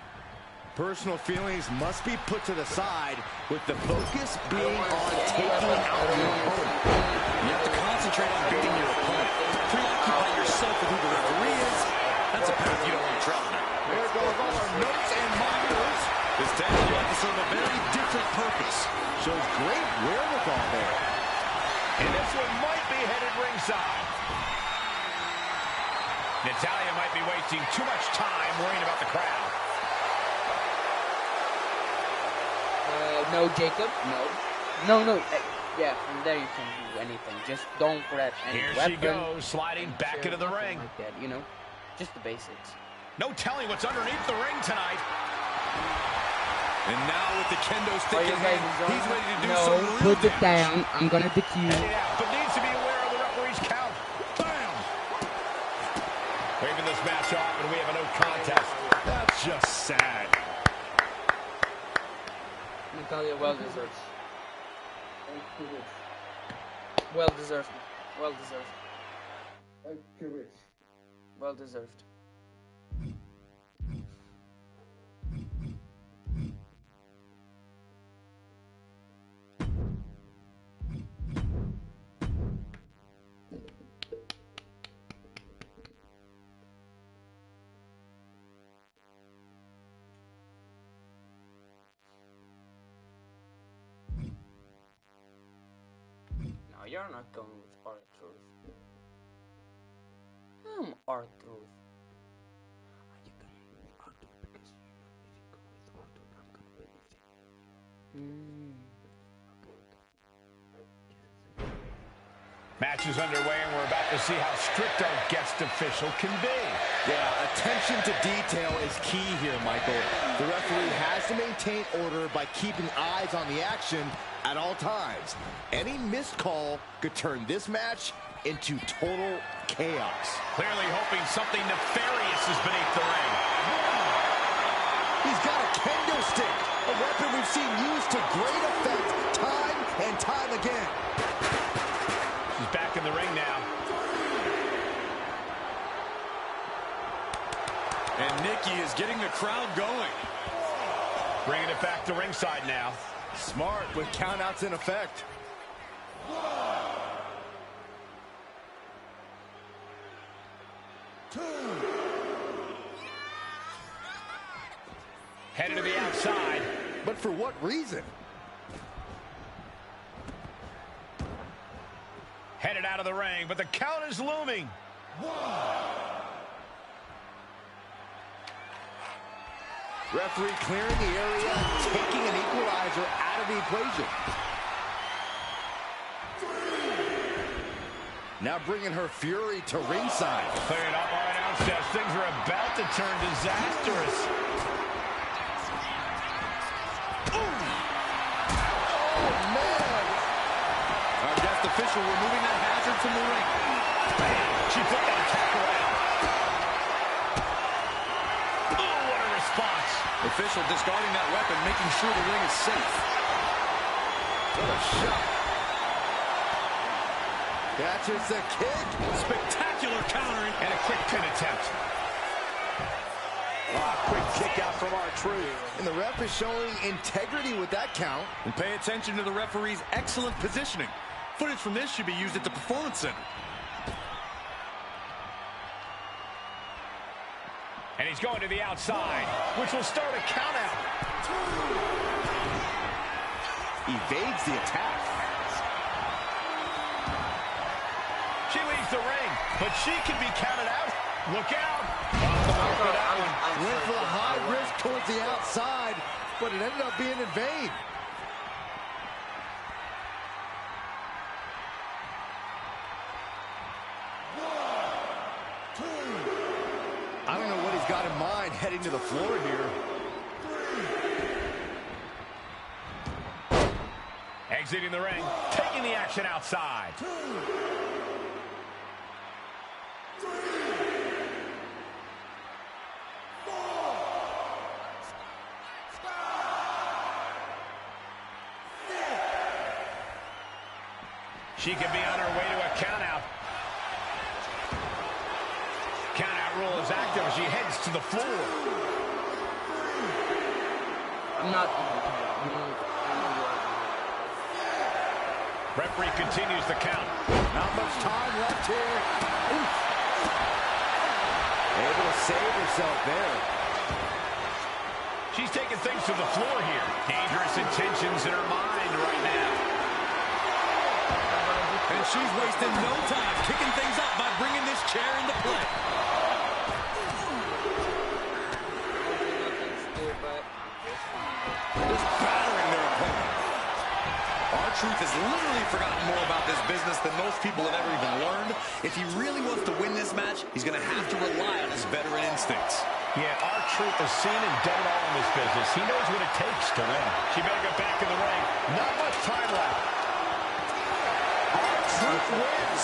Personal feelings must be put to the side, with the focus being on taking out your opponent. You have to concentrate on beating your opponent. Preoccupy yourself with who the referee is. That's a path you don't want to travel down. There goes all our notes and monitors. This table might serve a very different purpose. Shows great wherewithal there. And this one might be headed ringside. Natalia might be wasting too much time worrying about the crowd. No, Jacob. No. Yeah, from there you can do anything. Just don't grab any Here weapon. she goes, sliding back into the ring. Like that, you know, just the basics. No telling what's underneath the ring tonight. And now with the kendo stick in hand, he's ready to do no, some real put it damage. down. I'm gonna DQ. Headed out, but needs to be aware of the referee's count. Bam! Waving this match off, and we have a no contest. That's just sad. Natalia well deserves. Well deserved. Well deserved. Well deserved. No, you're not going with R-Truth. I'm R-Truth. Are you going with R-Truth because you know if you go with R-Truth, I'm gonna be with you. Match is underway, and we're about to see how strict our guest official can be. Yeah, attention to detail is key here, Michael. The referee has to maintain order by keeping eyes on the action at all times. Any missed call could turn this match into total chaos. Clearly hoping something nefarious is beneath the ring. He's got a kendo stick, a weapon we've seen used to great effect time and time again. She's back in the ring now. And Nikki is getting the crowd going. Bringing it back to ringside now. Smart with countouts in effect. Headed to the outside. But for what reason? Headed out of the ring, but the count is looming. Referee clearing the area, taking an equalizer out of the equation. Now bringing her fury to ringside. Clearing up our announce desk. Things are about to turn disastrous. Oh, man. Our guest official removing that hazard from the ring. She put that attack around. Oh, what a response. Official discarding that weapon, making sure the ring is safe. What a shot. Catches the kick. Spectacular countering. And a quick pin attempt. Quick kick out from R-Truth. And the ref is showing integrity with that count. And pay attention to the referee's excellent positioning. Footage from this should be used at the Performance Center. And he's going to the outside, which will start a countout. Evades the attack. She leaves the ring, but she can be counted out. Look out. Off the mark for that one. Went for a high risk towards the outside, but it ended up being in vain. I don't know what he's got in mind heading to the floor here. Exiting the ring, taking the action outside. She could be on her way to a countout. Countout rule is active as she heads to the floor. I'm not. Referee continues the count. Not much time left here. Oof. Able to save herself there. She's taking things to the floor here. Dangerous intentions in her mind right now. And she's wasting no time kicking things up by bringing this chair into play. Just battering their opponent. R-Truth has literally forgotten more about this business than most people have ever even learned. If he really wants to win this match, he's going to have to rely on his veteran instincts. Yeah, R-Truth has seen and done it all in this business. He knows what it takes to win. She better get back in the ring. Not much time left. R-Truth wins.